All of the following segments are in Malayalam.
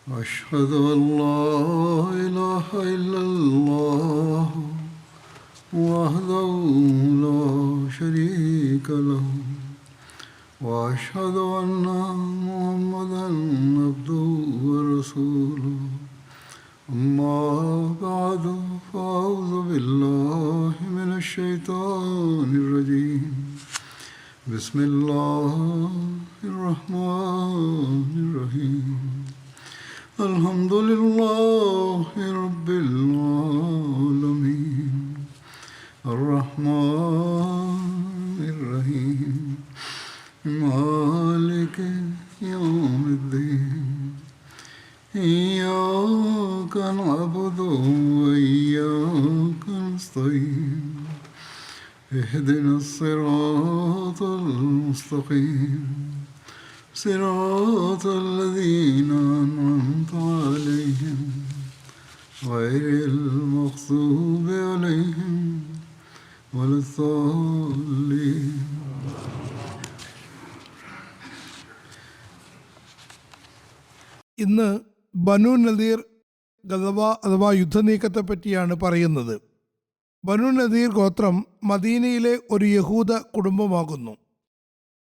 أشهد أن لا إله إلا الله وحده لا شريك له وأشهد أن محمدا عبده ورسوله أما بعد فأعوذ بالله من الشيطان الرجيم بسم الله الرحمن الرحيم الحمد لله رب العالمين الرحمن الرحيم مالك يوم الدين إياك نعبد وإياك نستعين اهدنا الصراط المستقيم صراط الذين أنعمت عليهم غير المغضوب عليهم ولا الضالين. ഇന്ന് ബനു നദീർ ഗദവ അഥവാ യുദ്ധനീക്കത്തെ പറ്റിയാണ് പറയുന്നത്. ബനു നദീർ ഗോത്രം മദീനയിലെ ഒരു യഹൂദ കുടുംബമാകുന്നു.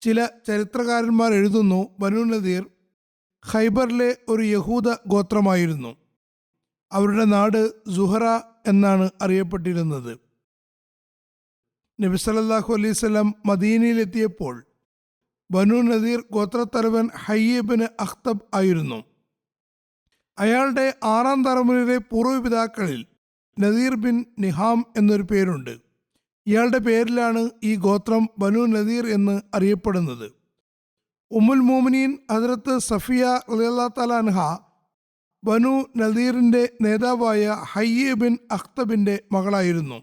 ചില ചരിത്രകാരന്മാർ എഴുതുന്നു, ബനു നദീർ ഖൈബറിലെ ഒരു യഹൂദ ഗോത്രമായിരുന്നു. അവരുടെ നാട് സുഹറ എന്നാണ് അറിയപ്പെട്ടിരുന്നത്. നബി സല്ലല്ലാഹു അലൈഹി വസല്ലം മദീനയിലെത്തിയപ്പോൾ ബനു നദീർ ഗോത്രത്തലവൻ ഹയ്യ് ബിൻ അഖ്തബ് ആയിരുന്നു. അയാളുടെ 6-ാം തലമുറയിലെ പൂർവ്വപിതാക്കളിൽ നദീർ ബിൻ നിഹാം എന്നൊരു പേരുണ്ട്. ഇയാളുടെ പേരിലാണ് ഈ ഗോത്രം ബനു നദീർ എന്ന് അറിയപ്പെടുന്നത്. ഉമ്മുൽ മോമിനീൻ ഹദ്റത്ത് സഫിയ റളിയല്ലാഹു തആല അൻഹ ബനു നദീറിൻ്റെ നേതാവായ ഹയ്യ് ബിൻ അഖ്തബിൻ്റെ മകളായിരുന്നു.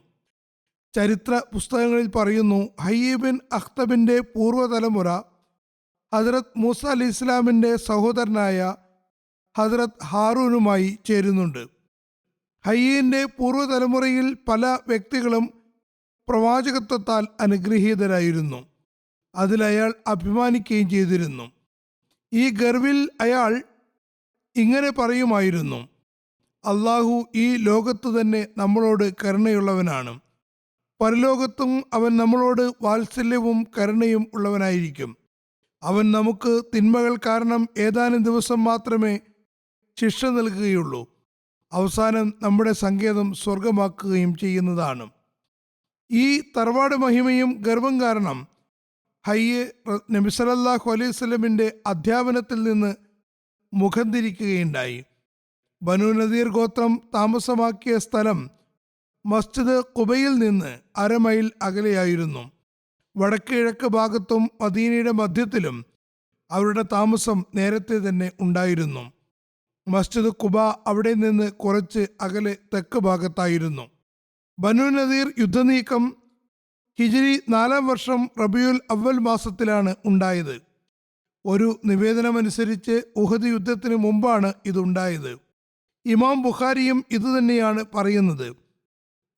ചരിത്ര പുസ്തകങ്ങളിൽ പറയുന്നു, ഹയ്യ് ബിൻ അഖ്തബിൻ്റെ പൂർവ്വതലമുറ ഹദ്റത്ത് മൂസ അലൈഹി ഇസ്ലാമിൻ്റെ സഹോദരനായ ഹദ്റത്ത് ഹാറൂനുമായി ചേരുന്നുണ്ട്. ഹയ്യിൻ്റെ പൂർവ്വതലമുറയിൽ പല വ്യക്തികളും പ്രവാചകത്വത്താൽ അനുഗ്രഹീതരായിരുന്നു. അതിൽ അയാൾ അഭിമാനിക്കുകയും ചെയ്തിരുന്നു. ഈ ഗർവിൽ അയാൾ ഇങ്ങനെ പറയുമായിരുന്നു, അള്ളാഹു ഈ ലോകത്തു തന്നെ നമ്മളോട് കരുണയുള്ളവനാണ്, പരലോകത്തും അവൻ നമ്മളോട് വാത്സല്യവും കരുണയും ഉള്ളവനായിരിക്കും. അവൻ നമുക്ക് തിന്മകൾ കാരണം ഏതാനും ദിവസം മാത്രമേ ശിക്ഷ നൽകുകയുള്ളൂ, അവസാനം നമ്മുടെ സങ്കേതം സ്വർഗമാക്കുകയും ചെയ്യുന്നതാണ്. ഈ തറവാട് മഹിമയും ഗർവം കാരണം ഹയ്യ് നബി സല്ലല്ലാഹു അലൈഹി വസല്ലമിൻ്റെ അധ്യാപനത്തിൽ നിന്ന് മുഖം തിരിക്കുകയുണ്ടായി. ബനു നദീർ ഗോത്രം താമസമാക്കിയ സ്ഥലം മസ്ജിദ് ഖുബയിൽ നിന്ന് 1/2 മൈൽ അകലെയായിരുന്നു. വടക്ക് കിഴക്ക് ഭാഗത്തും മദീനയുടെ മധ്യത്തിലും അവരുടെ താമസം നേരത്തെ തന്നെ ഉണ്ടായിരുന്നു. മസ്ജിദ് ഖുബ അവിടെ നിന്ന് കുറച്ച് അകലെ തെക്ക് ഭാഗത്തായിരുന്നു. ബനു നദീർ യുദ്ധനീക്കം ഹിജ്രി 4-ാം വർഷം റബിയുൽ അവൽ മാസത്തിലാണ് ഉണ്ടായത്. ഒരു നിവേദനമനുസരിച്ച് ഉഹദ് യുദ്ധത്തിന് മുമ്പാണ് ഇതുണ്ടായത്. ഇമാം ബുഖാരിയും ഇതുതന്നെയാണ് പറയുന്നത്.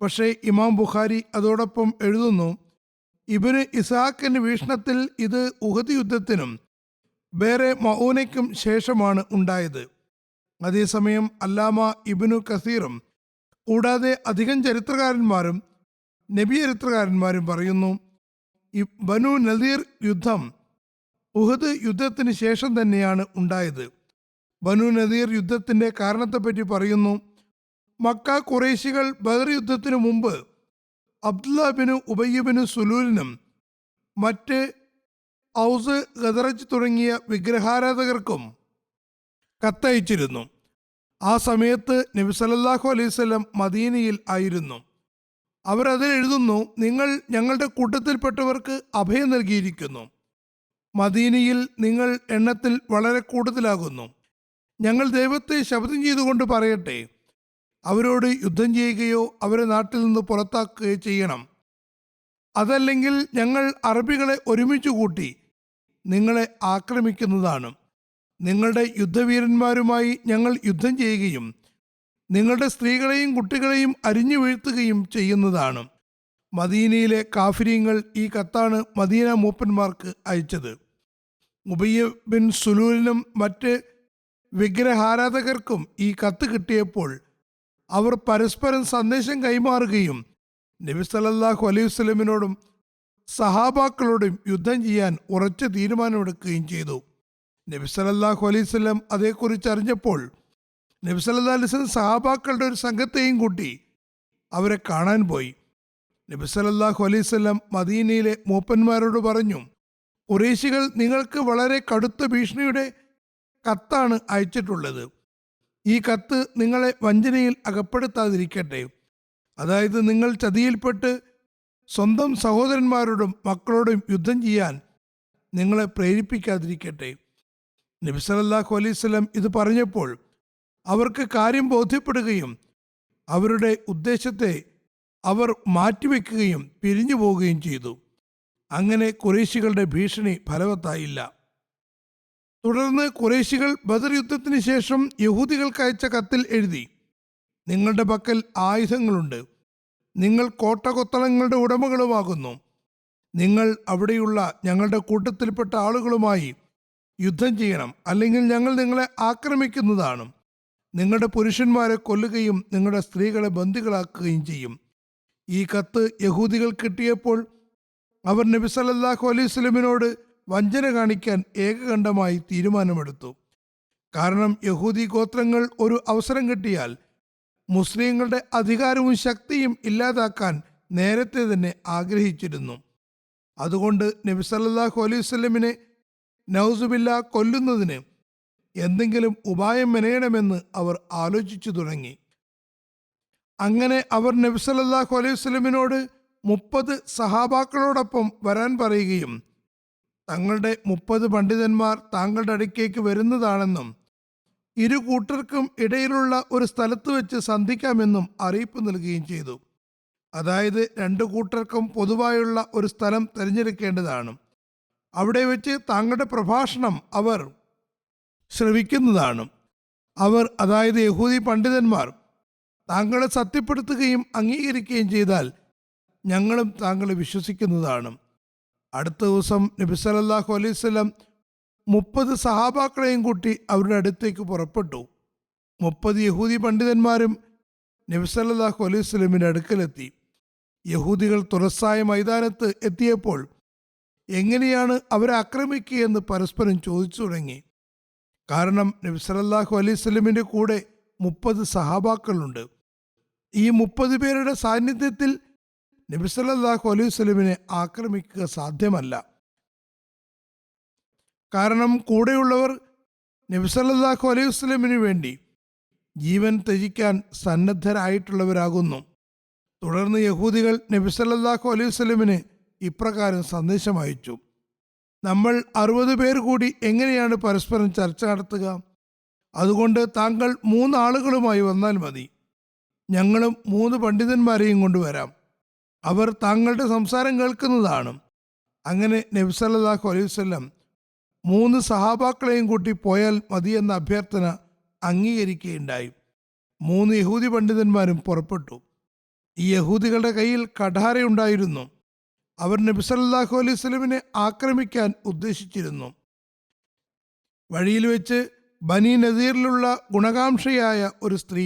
പക്ഷേ ഇമാം ബുഖാരി അതോടൊപ്പം എഴുതുന്നു, ഇബ്നു ഇസ്ഹാഖിന്റെ വീക്ഷണത്തിൽ ഇത് ഉഹദ് യുദ്ധത്തിനും ബേറെ മഊനയ്ക്കും ശേഷമാണ് ഉണ്ടായത്. അതേസമയം അല്ലാമ ഇബ്നു കസീറും കൂടാതെ അധികം ചരിത്രകാരന്മാരും നബി ചരിത്രകാരന്മാരും പറയുന്നു, ബനു നദീർ യുദ്ധം ഉഹദ് യുദ്ധത്തിന് ശേഷം തന്നെയാണ് ഉണ്ടായത്. ബനു നദീർ യുദ്ധത്തിൻ്റെ കാരണത്തെപ്പറ്റി പറയുന്നു, മക്ക ഖുറൈശികൾ ബദർ യുദ്ധത്തിനു മുമ്പ് അബ്ദുല്ല ബിനു ഉബയ്യ് ബിനു സുലൂലിനും മറ്റ് ഔസ് ഖദറജ് തുടങ്ങിയ വിഗ്രഹാരാധകർക്കും കത്തയച്ചിരുന്നു. ആ സമയത്ത് നബി സല്ലല്ലാഹു അലൈഹി വസല്ലം മദീനയിൽ ആയിരുന്നു. അവരതിൽ എഴുതുന്നു, നിങ്ങൾ ഞങ്ങളുടെ കൂട്ടത്തിൽപ്പെട്ടവർക്ക് അഭയം നൽകിയിരിക്കുന്നു. മദീനയിൽ നിങ്ങൾ എണ്ണത്തിൽ വളരെ കൂടുതലാകുന്നു. ഞങ്ങൾ ദൈവത്തെ ശപഥം ചെയ്തുകൊണ്ട് പറയട്ടെ, അവരോട് യുദ്ധം ചെയ്യുകയോ അവരെ നാട്ടിൽ നിന്ന് പുറത്താക്കുകയോ ചെയ്യണം. അതല്ലെങ്കിൽ ഞങ്ങൾ അറബികളെ ഒരുമിച്ച് കൂട്ടി നിങ്ങളെ ആക്രമിക്കുന്നതാണ്. നിങ്ങളുടെ യുദ്ധവീരന്മാരുമായി ഞങ്ങൾ യുദ്ധം ചെയ്യുകയും നിങ്ങളുടെ സ്ത്രീകളെയും കുട്ടികളെയും അരിഞ്ഞു വീഴ്ത്തുകയും ചെയ്യുന്നതാണ്. മദീനയിലെ കാഫിര്യങ്ങൾ ഈ കത്താണ് മദീന മൂപ്പന്മാർക്ക് അയച്ചത്. ഉബയ്യ് ബിൻ സുലൂലിനും മറ്റ് വിഗ്രഹാരാധകർക്കും ഈ കത്ത് കിട്ടിയപ്പോൾ അവർ പരസ്പരം സന്ദേശം കൈമാറുകയും നബി സല്ലല്ലാഹു അലൈഹി വസല്ലമിനോടും സഹാബാക്കളോടും യുദ്ധം ചെയ്യാൻ ഉറച്ച തീരുമാനമെടുക്കുകയും ചെയ്തു. നബി സല്ലല്ലാഹു അലൈഹി വസല്ലം അതേക്കുറിച്ച് അറിഞ്ഞപ്പോൾ നബി സല്ലല്ലാഹു അലൈഹി വസല്ലം സഹാബാക്കളുടെ ഒരു സംഘത്തെയും കൂട്ടി അവരെ കാണാൻ പോയി. നബി സല്ലല്ലാഹു അലൈഹി വസല്ലം മദീനയിലെ മൂപ്പന്മാരോട് പറഞ്ഞു, ഖുറൈശികൾ നിങ്ങൾക്ക് വളരെ കടുത്ത ഭീഷണിയുടെ കത്താണ് അയച്ചിട്ടുള്ളത്. ഈ കത്ത് നിങ്ങളെ വഞ്ചനയിൽ അകപ്പെടുത്താതിരിക്കട്ടെ. അതായത് നിങ്ങൾ ചതിയിൽപ്പെട്ട് സ്വന്തം സഹോദരന്മാരോടും മക്കളോടും യുദ്ധം ചെയ്യാൻ നിങ്ങളെ പ്രേരിപ്പിക്കാതിരിക്കട്ടെ. നബി സല്ലല്ലാഹു അലൈഹി വസല്ലം ഇത് പറഞ്ഞപ്പോൾ അവർക്ക് കാര്യം ബോധ്യപ്പെടുകയും അവരുടെ ഉദ്ദേശത്തെ അവർ മാറ്റിവെക്കുകയും പിരിഞ്ഞു പോവുകയും ചെയ്തു. അങ്ങനെ ഖുറൈശികളുടെ ഭീഷണി ഫലവത്തായില്ല. തുടർന്ന് ഖുറൈശികൾ ബദർ യുദ്ധത്തിന് ശേഷം യഹൂദികൾക്ക് അയച്ച കത്തിൽ എഴുതി, നിങ്ങളുടെ പക്കൽ ആയുധങ്ങളുണ്ട്, നിങ്ങൾ കോട്ടകൊത്തളങ്ങളുടെ ഉടമകളുമാകുന്നു, നിങ്ങൾ അവിടെയുള്ള ഞങ്ങളുടെ കൂട്ടത്തിൽപ്പെട്ട ആളുകളുമായി യുദ്ധം ചെയ്യണം, അല്ലെങ്കിൽ ഞങ്ങൾ നിങ്ങളെ ആക്രമിക്കുന്നതാണ്. നിങ്ങളുടെ പുരുഷന്മാരെ കൊല്ലുകയും നിങ്ങളുടെ സ്ത്രീകളെ ബന്ദികളാക്കുകയും ചെയ്യും. ഈ കത്ത് യഹൂദികൾ കിട്ടിയപ്പോൾ അവർ നബി സല്ലല്ലാഹു അലൈഹി വസല്ലമിനോട് വഞ്ചന കാണിക്കാൻ ഏകകണ്ഠമായി തീരുമാനമെടുത്തു. കാരണം യഹൂദി ഗോത്രങ്ങൾ ഒരു അവസരം കിട്ടിയാൽ മുസ്ലിങ്ങളുടെ അധികാരവും ശക്തിയും ഇല്ലാതാക്കാൻ നേരത്തെ തന്നെ ആഗ്രഹിച്ചിരുന്നു. അതുകൊണ്ട് നബി സല്ലല്ലാഹു അലൈഹി വസല്ലമിനെ നൗസുബില്ല കൊല്ലുന്നതിന് എന്തെങ്കിലും ഉപായം മെനയണമെന്ന് അവർ ആലോചിച്ചു തുടങ്ങി. അങ്ങനെ അവർ നബി സല്ലല്ലാഹു അലൈഹി വസല്ലമിനോട് 30 സഹാബാക്കളോടൊപ്പം വരാൻ പറയുകയും തങ്ങളുടെ 30 പണ്ഡിതന്മാർ താങ്കളുടെ അടുക്കേക്ക് വരുന്നതാണെന്നും ഇരു കൂട്ടർക്കും ഇടയിലുള്ള ഒരു സ്ഥലത്ത് വെച്ച് സന്ധിക്കാമെന്നും അറിയിപ്പ് നൽകുകയും ചെയ്തു. അതായത് 2 കൂട്ടർക്കും പൊതുവായുള്ള ഒരു സ്ഥലം തിരഞ്ഞെടുക്കേണ്ടതാണ്. അവിടെ വെച്ച് താങ്കളുടെ പ്രഭാഷണം അവർ ശ്രവിക്കുന്നതാണ്. അവർ, അതായത് യഹൂദി പണ്ഡിതന്മാർ, താങ്കളെ സത്യപ്പെടുത്തുകയും അംഗീകരിക്കുകയും ചെയ്താൽ ഞങ്ങളും താങ്കളെ വിശ്വസിക്കുന്നതാണ്. അടുത്ത ദിവസം നബി സല്ലല്ലാഹു അലൈഹി വസല്ലം 30 സഹാബാക്കളെയും കൂട്ടി അവരുടെ അടുത്തേക്ക് പുറപ്പെട്ടു. 30 യഹൂദി പണ്ഡിതന്മാരും നബി സല്ലല്ലാഹു അലൈഹി വസല്ലമിന്റെ അടുക്കലെത്തി. യഹൂദികൾ തുറസ്സായ മൈതാനത്ത് എത്തിയപ്പോൾ എങ്ങനെയാണ് അവരെ ആക്രമിക്കുകയെന്ന് പരസ്പരം ചോദിച്ചു തുടങ്ങി. കാരണം നബി സല്ലല്ലാഹു അലൈഹി വസല്ലമിന്റെ കൂടെ 30 സഹാബാക്കളുണ്ട്. ഈ 30 പേരുടെ സാന്നിധ്യത്തിൽ നബി സല്ലല്ലാഹു അലൈഹി വസല്ലമിനെ ആക്രമിക്കുക സാധ്യമല്ല. കാരണം കൂടെയുള്ളവർ നബി സല്ലല്ലാഹു അലൈഹി വസല്ലമിന് വേണ്ടി ജീവൻ ത്യജിക്കാൻ സന്നദ്ധരായിട്ടുള്ളവരാകുന്നു. തുടർന്ന് യഹൂദികൾ നബി സല്ലല്ലാഹു അലൈഹി വസല്ലമിന് ഇപ്രകാരം സന്ദേശം അയച്ചു: നമ്മൾ 60 പേർ കൂടി എങ്ങനെയാണ് പരസ്പരം ചർച്ച നടത്തുക? അതുകൊണ്ട് താങ്കൾ 3 ആളുകളുമായി വന്നാൽ മതി. ഞങ്ങളും 3 പണ്ഡിതന്മാരെയും കൊണ്ടുവരാം. അവർ താങ്കളുടെ സംസാരം കേൾക്കുന്നതാണ്. അങ്ങനെ നബി സല്ലല്ലാഹു അലൈഹി വസല്ലം 3 സഹാബാക്കളെയും കൂട്ടി പോയാൽ മതിയെന്ന അഭ്യർത്ഥന അംഗീകരിക്കുകയുണ്ടായി. 3 യഹൂദി പണ്ഡിതന്മാരും പുറപ്പെട്ടു. ഈ യഹൂദികളുടെ കയ്യിൽ കഠാരയുണ്ടായിരുന്നു. അവർ നബി സല്ലല്ലാഹു അലൈഹി വസല്ലമിനെ ആക്രമിക്കാൻ ഉദ്ദേശിച്ചിരുന്നു. വഴിയിൽ വെച്ച് ബനി നദീറിലുള്ള ഗുണകാംക്ഷയായ ഒരു സ്ത്രീ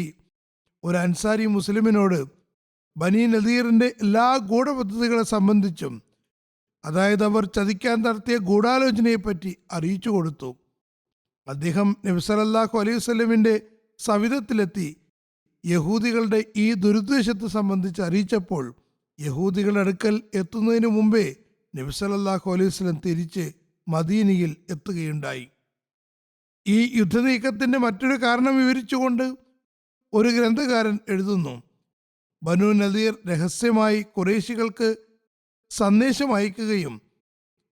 ഒരു അൻസാരി മുസ്ലിമിനോട് ബനി നദീറിൻ്റെ എല്ലാ ഗൂഢപദ്ധതികളെ സംബന്ധിച്ചും, അതായത് അവർ ചതിക്കാൻ നടത്തിയ ഗൂഢാലോചനയെപ്പറ്റി അറിയിച്ചു കൊടുത്തു. അദ്ദേഹം നബി സല്ലല്ലാഹു അലൈഹി വസല്ലമിൻ്റെ സവിധത്തിലെത്തി യഹൂദികളുടെ ഈ ദുരുദ്ദേശത്തെ സംബന്ധിച്ച് അറിയിച്ചപ്പോൾ യഹൂദികളുടെ അടുക്കൽ എത്തുന്നതിന് മുമ്പേ നബി സല്ലല്ലാഹു അലൈഹി വസല്ലം തിരിച്ച് മദീനയിൽ എത്തുകയുണ്ടായി. ഈ യുദ്ധനീക്കത്തിൻ്റെ മറ്റൊരു കാരണം വിവരിച്ചുകൊണ്ട് ഒരു ഗ്രന്ഥകാരൻ എഴുതുന്നു: ബനു നദീർ രഹസ്യമായി ഖുറൈശികൾക്ക് സന്ദേശം അയക്കുകയും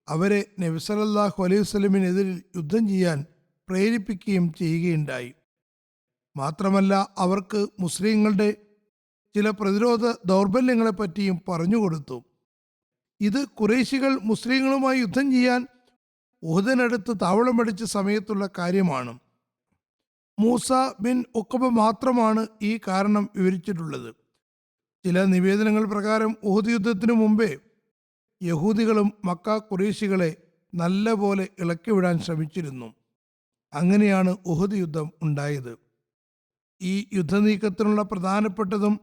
അവരെ നബി സല്ലല്ലാഹു അലൈഹി വസല്ലമിനെതിരിൽ യുദ്ധം ചെയ്യാൻ പ്രേരിപ്പിക്കുകയും ചെയ്യുകയുണ്ടായി. മാത്രമല്ല അവർക്ക് മുസ്ലിങ്ങളുടെ ചില പ്രതിരോധ ദൗർബല്യങ്ങളെപ്പറ്റിയും പറഞ്ഞുകൊടുത്തു. ഇത് ഖുറൈശികൾ മുസ്ലിങ്ങളുമായി യുദ്ധം ചെയ്യാൻ ഉഹദിനടുത്ത് താവളമടിച്ച സമയത്തുള്ള കാര്യമാണ്. മൂസ ബിൻ ഉഖബ മാത്രമാണ് ഈ കാരണം വിവരിച്ചിട്ടുള്ളത്. ചില നിവേദനങ്ങൾ പ്രകാരം ഉഹദ് യുദ്ധത്തിനു മുമ്പേ യഹൂദികളും മക്ക ഖുറൈശികളെ നല്ലപോലെ ഇളക്കിവിടാൻ ശ്രമിച്ചിരുന്നു. അങ്ങനെയാണ് ഉഹദ് യുദ്ധം ഉണ്ടായത്. ഈ യുദ്ധനീക്കത്തിനുള്ള പ്രധാനപ്പെട്ടതും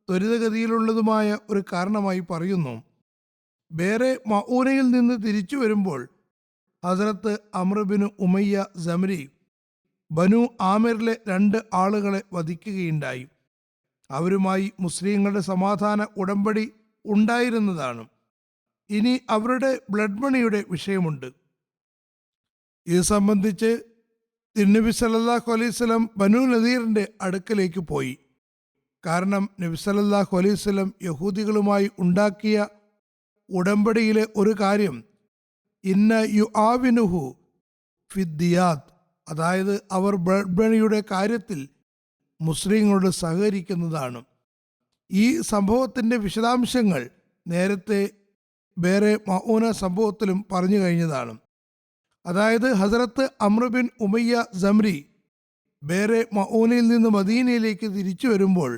ത്വരിതഗതിയിലുള്ളതുമായ ഒരു കാരണമായി പറയുന്നു, ബേറെ മഊനയിൽ നിന്ന് തിരിച്ചു വരുമ്പോൾ ഹസ്രത്ത് അമ്രുബിന് ഉമയ്യ സമരി ബനു ആമിറിലെ 2 ആളുകളെ വധിക്കുകയുണ്ടായി. അവരുമായി മുസ്ലിങ്ങളുടെ സമാധാന ഉടമ്പടി ഉണ്ടായിരുന്നതാണ്. ഇനി അവരുടെ ബ്ലഡ് മണിയുടെ വിഷയമുണ്ട്. ഇത് സംബന്ധിച്ച് തിരുനബി സല്ലല്ലാഹു അലൈഹി വസല്ലം ബനു നദീറിന്റെ അടുക്കലേക്ക് പോയി. കാരണം നബി സല്ലല്ലാഹു അലൈഹി വസല്ലം യഹൂദികളുമായി ഉണ്ടാക്കിയ ഉടമ്പടിയിലെ ഒരു കാര്യം ഇന്ന യു ആവിനുഹു ഫിദ്ദിയാത്ത്, അതായത് അവർ ബ്ലഡ് മണിയുടെ കാര്യത്തിൽ മുസ്ലിങ്ങളോട് സഹകരിക്കുന്നതാണ്. ഈ സംഭവത്തിൻ്റെ വിശദാംശങ്ങൾ നേരത്തെ വേറെ മഊന സംഭവത്തിലും പറഞ്ഞു കഴിഞ്ഞതാണ്. അതായത് ഹസ്രത്ത് അമ്ർ ബിൻ ഉമയ്യ സമ്രി വേറെ മഊനയിൽ നിന്ന് മദീനയിലേക്ക് തിരിച്ചു വരുമ്പോൾ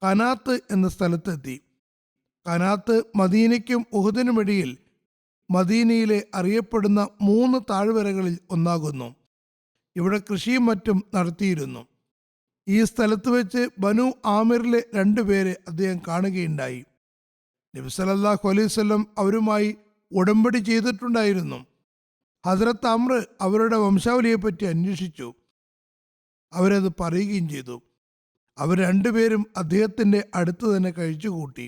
കനാത്ത് എന്ന സ്ഥലത്തെത്തി. കനാത്ത് മദീനയ്ക്കും ഉഹദിനുമിടയിൽ മദീനയിലെ അറിയപ്പെടുന്ന 3 താഴ്വരകളിൽ ഒന്നാകുന്നു. ഇവിടെ കൃഷിയും മറ്റും നടത്തിയിരുന്നു. ഈ സ്ഥലത്ത് വെച്ച് ബനു ആമിറിലെ 2 പേരെ അദ്ദേഹം കാണുകയുണ്ടായി. നബി സല്ലല്ലാഹു അലൈഹി വസല്ലം അവരുമായി ഉടമ്പടി ചെയ്തിട്ടുണ്ടായിരുന്നു. ഹസ്രത്ത് അമ്ര അവരുടെ വംശാവലിയെപ്പറ്റി അന്വേഷിച്ചു. അവരത് പറയുകയും ചെയ്തു. അവർ 2 പേരും അദ്ദേഹത്തിൻ്റെ അടുത്ത് തന്നെ കഴിച്ചുകൂട്ടി.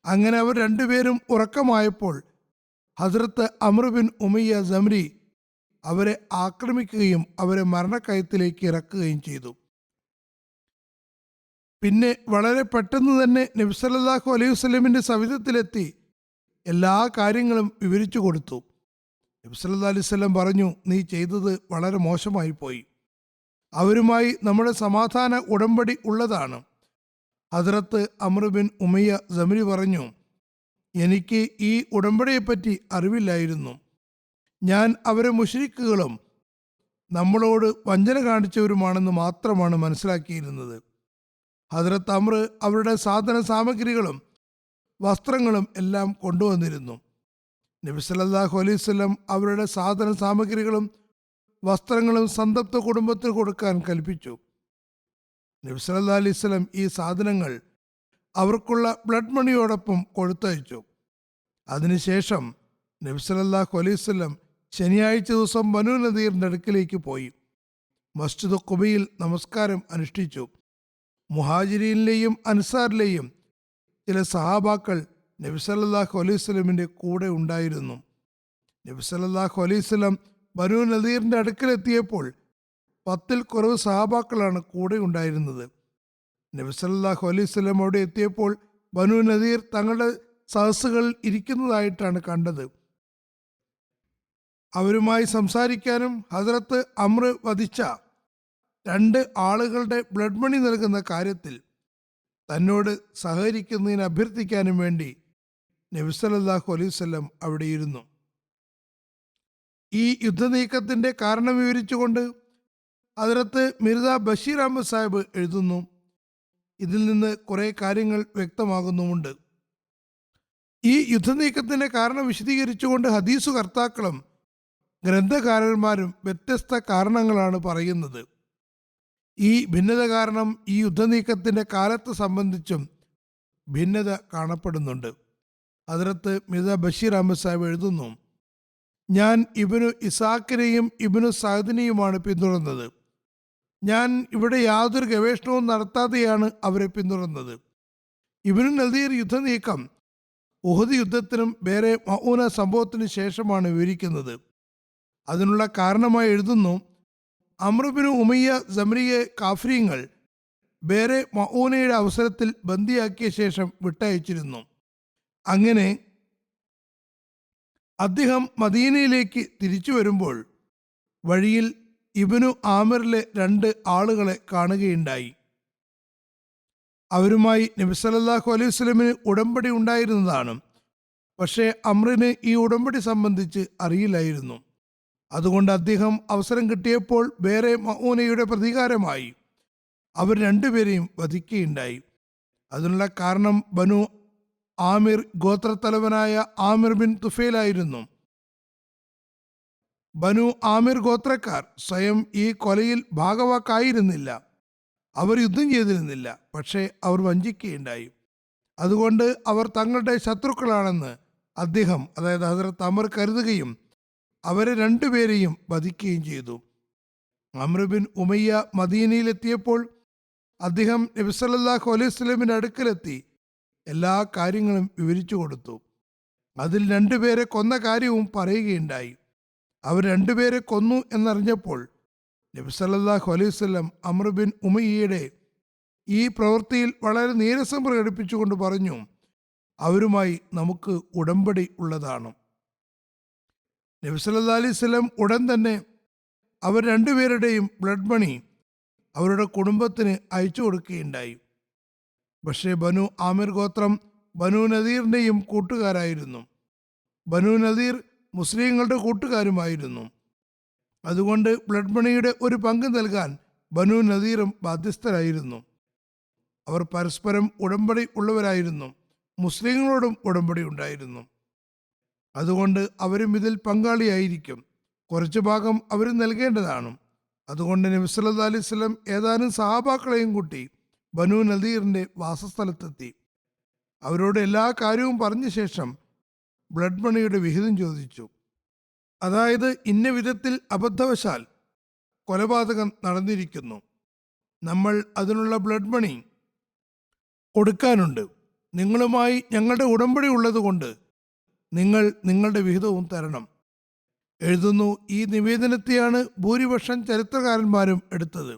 അങ്ങനെ അവർ 2 പേരും ഉറക്കമായപ്പോൾ ഹസ്രത്ത് അമ്ർ ബിൻ ഉമയ്യ സമ്രി അവരെ ആക്രമിക്കുകയും അവരെ മരണക്കയത്തിലേക്ക് ഇറക്കുകയും ചെയ്തു. പിന്നെ വളരെ പെട്ടെന്ന് തന്നെ നബി സല്ലല്ലാഹു അലൈഹി വസല്ലമിൻ്റെ സവിധത്തിലെത്തി എല്ലാ കാര്യങ്ങളും വിവരിച്ചു കൊടുത്തു. നബി സല്ലല്ലാഹു അലൈഹി വസല്ലം പറഞ്ഞു, നീ ചെയ്തത് വളരെ മോശമായി പോയി. അവരുമായി നമ്മുടെ സമാധാന ഉടമ്പടി ഉള്ളതാണ്. ഹസ്രത്ത് അമ്ർ ബിൻ ഉമയ്യ സമ്രി പറഞ്ഞു, എനിക്ക് ഈ ഉടമ്പടിയെപ്പറ്റി അറിവില്ലായിരുന്നു. ഞാൻ അവരെ മുശ്രിക്കുകളും നമ്മളോട് വഞ്ചന കാണിച്ചവരുമാണെന്ന് മാത്രമാണ് മനസ്സിലാക്കിയിരുന്നത്. ഹസ്രത്ത് അമ്ർ അവരുടെ സാധന സാമഗ്രികളും വസ്ത്രങ്ങളും എല്ലാം കൊണ്ടുവന്നിരുന്നു. നബി സല്ലല്ലാഹു അലൈഹി വസല്ലം അവരുടെ സാധന സാമഗ്രികളും വസ്ത്രങ്ങളും സന്തപ്ത കുടുംബത്തിന് കൊടുക്കാൻ കൽപ്പിച്ചു. നബി സല്ലല്ലാഹു അലൈഹി വസല്ലം ഈ സാധനങ്ങൾ അവർക്കുള്ള ബ്ലഡ് മണിയോടൊപ്പം കൊടുത്തയച്ചു. അതിനുശേഷം നബി സല്ലല്ലാഹു അലൈഹി വസല്ലം ശനിയാഴ്ച ദിവസം ബനു നദീറിൻ്റെ അടുക്കിലേക്ക് പോയി മസ്ജിദ് ഖുബയിൽ നമസ്കാരം അനുഷ്ഠിച്ചു. മുഹാജിരീനിലെയും അൻസാറിലെയും ചില സഹാബാക്കൾ നബി സല്ലല്ലാഹു അലൈഹി വസല്ലമിൻ്റെ കൂടെ ഉണ്ടായിരുന്നു. നബി സല്ലല്ലാഹു അലൈഹി വസല്ലം ബനു നദീറിൻ്റെ അടുക്കലെത്തിയപ്പോൾ 10-ൽ കുറവ് സഹാബാക്കളാണ് കൂടെ ഉണ്ടായിരുന്നത്. നബി സല്ലല്ലാഹു അലൈഹി വസല്ലം അവിടെ എത്തിയപ്പോൾ ബനു നദീർ തങ്ങളുടെ സഹസുകളിൽ ഇരിക്കുന്നതായിട്ടാണ് കണ്ടത്. അവരുമായി സംസാരിക്കാനും ഹസ്രത്ത് അമ്ര വധിച്ച 2 ആളുകളുടെ ബ്ലഡ് മണി നൽകുന്ന കാര്യത്തിൽ തന്നോട് സഹകരിക്കുന്നതിന് അഭ്യർത്ഥിക്കാനും വേണ്ടി നബി സല്ലല്ലാഹു അലൈഹി വസല്ലം അവിടെ ഇരുന്നു. ഈ യുദ്ധനീക്കത്തിൻ്റെ കാരണം വിവരിച്ചുകൊണ്ട് ഹസ്രത്ത് മിർസ ബഷീർ അഹമ്മദ് സാഹിബ് എഴുതുന്നു, ഇതിൽ നിന്ന് കുറേ കാര്യങ്ങൾ വ്യക്തമാകുന്നുമുണ്ട്. ഈ യുദ്ധനീക്കത്തിൻ്റെ കാരണം വിശദീകരിച്ചുകൊണ്ട് ഹദീസു കർത്താക്കളും ഗ്രന്ഥകാരന്മാരും വ്യത്യസ്ത കാരണങ്ങളാണ് പറയുന്നത്. ഈ ഭിന്നത കാരണം ഈ യുദ്ധനീക്കത്തിൻ്റെ കാലത്തെ സംബന്ധിച്ചും ഭിന്നത കാണപ്പെടുന്നുണ്ട്. ഹദ്രത്ത് മിർസ ബഷീർ അഹമ്മദ് സാഹിബ് എഴുതുന്നു, ഞാൻ ഇബ്നു ഇസാഖിനെയും ഇബ്നു സഅദിനെയുമാണ് പിന്തുടർന്നത്. ഞാൻ ഇവിടെ യാതൊരു ഗവേഷണവും നടത്താതെയാണ് അവരെ പിന്തുടർന്നത്. ഇബ്നു നദീർ യുദ്ധനീക്കം ഉഹദ് യുദ്ധത്തിനും വേറെ മഊന സംഭവത്തിനു ശേഷമാണ് വിവരിക്കുന്നത്. അതിനുള്ള കാരണമായി എഴുതുന്നു, അമ്ർ ബിൻ ഉമയ്യ സമ്രിയെ കാഫിര്യങ്ങൾ വേറെ മഊനയുടെ അവസരത്തിൽ ബന്ദിയാക്കിയ ശേഷം വിട്ടയച്ചിരുന്നു. അങ്ങനെ അദ്ദേഹം മദീനയിലേക്ക് തിരിച്ചു വരുമ്പോൾ വഴിയിൽ ഇബ്നു ആമിറിലെ 2 ആളുകളെ കാണുകയുണ്ടായി. അവരുമായി നബി സല്ലല്ലാഹു അലൈഹി വസല്ലമിന് ഉടമ്പടി ഉണ്ടായിരുന്നതാണ്. പക്ഷേ അമ്രിന് ഈ ഉടമ്പടി സംബന്ധിച്ച് അറിയില്ലായിരുന്നു. അതുകൊണ്ട് അദ്ദേഹം അവസരം കിട്ടിയപ്പോൾ വേറെ മഊനയുടെ പ്രതികാരമായി അവർ 2 പേരെയും വധിക്കുകയുണ്ടായി. അതിനുള്ള കാരണം ബനു ആമിർ ഗോത്രത്തലവനായ ആമിർ ബിൻ തുഫേലായിരുന്നു. ബനു ആമിർ ഗോത്രക്കാർ സ്വയം ഈ കൊലയിൽ ഭാഗവാക്കായിരുന്നില്ല. അവർ യുദ്ധം ചെയ്തിരുന്നില്ല, പക്ഷേ അവർ വഞ്ചിക്കുകയുണ്ടായി. അതുകൊണ്ട് അവർ തങ്ങളുടെ ശത്രുക്കളാണെന്ന് അദ്ദേഹം, അതായത് ഹസ്രത്ത് അമർ, കരുതുകയും അവരെ രണ്ടുപേരെയും വധിക്കുകയും ചെയ്തു. അമ്ർ ബിൻ ഉമയ്യ മദീനയിലെത്തിയപ്പോൾ അദ്ദേഹം നബി സല്ലല്ലാഹു അലൈഹി വസല്ലമിന്റെ അടുക്കലെത്തി എല്ലാ കാര്യങ്ങളും വിവരിച്ചു കൊടുത്തു. അതിൽ രണ്ടുപേരെ കൊന്ന കാര്യവും പറയുകയുണ്ടായി. അവർ രണ്ടുപേരെ കൊന്നു എന്നറിഞ്ഞപ്പോൾ നബി സല്ലല്ലാഹു അലൈഹി വസല്ലം അമ്ർ ബിൻ ഉമയ്യയുടെ ഈ പ്രവൃത്തിയിൽ വളരെ നീരസം പ്രകടിപ്പിച്ചുകൊണ്ട് പറഞ്ഞു, അവരുമായി നമുക്ക് ഉടമ്പടി ഉള്ളതാണ്. നബി സല്ലല്ലാഹു അലൈഹി വസല്ലം ഉടൻ തന്നെ അവർ രണ്ടുപേരുടെയും ബ്ലഡ് മണി അവരുടെ കുടുംബത്തിന് അയച്ചു കൊടുക്കുകയുണ്ടായി. പക്ഷേ ബനു ആമിർ ഗോത്രം ബനു നദീറിൻ്റെയും കൂട്ടുകാരായിരുന്നു. ബനു നദീർ മുസ്ലിങ്ങളുടെ കൂട്ടുകാരുമായിരുന്നു. അതുകൊണ്ട് ബ്ലഡ് മണിയുടെ ഒരു പങ്ക് നൽകാൻ ബനു നദീറും ബാധ്യസ്ഥരായിരുന്നു. അവർ പരസ്പരം ഉടമ്പടി ഉള്ളവരായിരുന്നു. മുസ്ലിങ്ങളോടും ഉടമ്പടി ഉണ്ടായിരുന്നു. അതുകൊണ്ട് അവരും ഇതിൽ പങ്കാളിയായിരിക്കും. കുറച്ചു ഭാഗം അവരും നൽകേണ്ടതാണ്. അതുകൊണ്ട് നബി സല്ലല്ലാഹു അലൈഹി വസല്ലം ഏതാനും സഹാബാക്കളെയും കൂട്ടി ബനു നദീറിൻ്റെ വാസസ്ഥലത്തെത്തി. അവരോട് എല്ലാ കാര്യവും പറഞ്ഞ ശേഷം ബ്ലഡ് മണിയുടെ വിഹിതം ചോദിച്ചു. അതായത്, ഇന്ന വിധത്തിൽ അബദ്ധവശാൽ കൊലപാതകം നടന്നിരിക്കുന്നു, നമ്മൾ അതിനുള്ള ബ്ലഡ് മണി കൊടുക്കാനുണ്ട്. നിങ്ങളുമായി ഞങ്ങളുടെ ഉടമ്പടി ഉള്ളതുകൊണ്ട് നിങ്ങൾ നിങ്ങളുടെ വിഹിതവും തരണം. എഴുതുന്നു, ഈ നിവേദനത്തെയാണ് ഭൂരിപക്ഷം ചരിത്രകാരന്മാരും എടുത്തത്.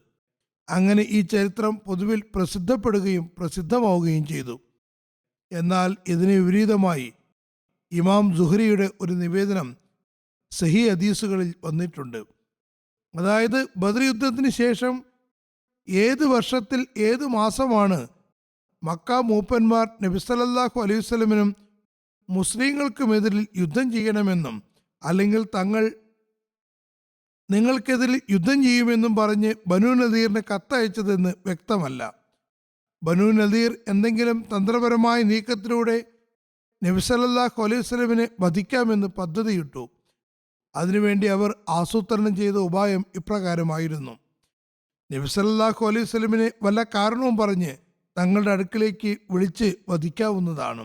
അങ്ങനെ ഈ ചരിത്രം പൊതുവിൽ പ്രസിദ്ധപ്പെടുകയും പ്രസിദ്ധമാവുകയും ചെയ്തു. എന്നാൽ ഇതിന് വിപരീതമായി ഇമാം സുഹ്രിയുടെ ഒരു നിവേദനം സഹീ ഹദീസുകളിൽ വന്നിട്ടുണ്ട്. അതായത്, ബദർ യുദ്ധത്തിന് ശേഷം ഏത് വർഷത്തിൽ ഏത് മാസമാണ് മക്ക മൂപ്പന്മാർ നബി സല്ലല്ലാഹു അലൈഹി വസല്ലമിനും മുസ്ലിങ്ങൾക്കുമെതിരിൽ യുദ്ധം ചെയ്യണമെന്നും അല്ലെങ്കിൽ തങ്ങൾ നിങ്ങൾക്കെതിരിൽ യുദ്ധം ചെയ്യുമെന്നും പറഞ്ഞ് ബനു നദീറിന് കത്തയച്ചതെന്ന് വ്യക്തമല്ല. ബനു നദീർ എന്തെങ്കിലും തന്ത്രപരമായ നീക്കത്തിലൂടെ നബി സല്ലല്ലാഹു അലൈഹി വസല്ലമിനെ വധിക്കാമെന്ന് പദ്ധതിയിട്ടു. അതിനുവേണ്ടി അവർ ആസൂത്രണം ചെയ്ത ഉപായം ഇപ്രകാരമായിരുന്നു: നബി സല്ലല്ലാഹു അലൈഹി വസല്ലമിനെ വല്ല കാരണവും പറഞ്ഞ് തങ്ങളുടെ അടുക്കലേക്ക് വിളിച്ച് വധിക്കാവുന്നതാണ്.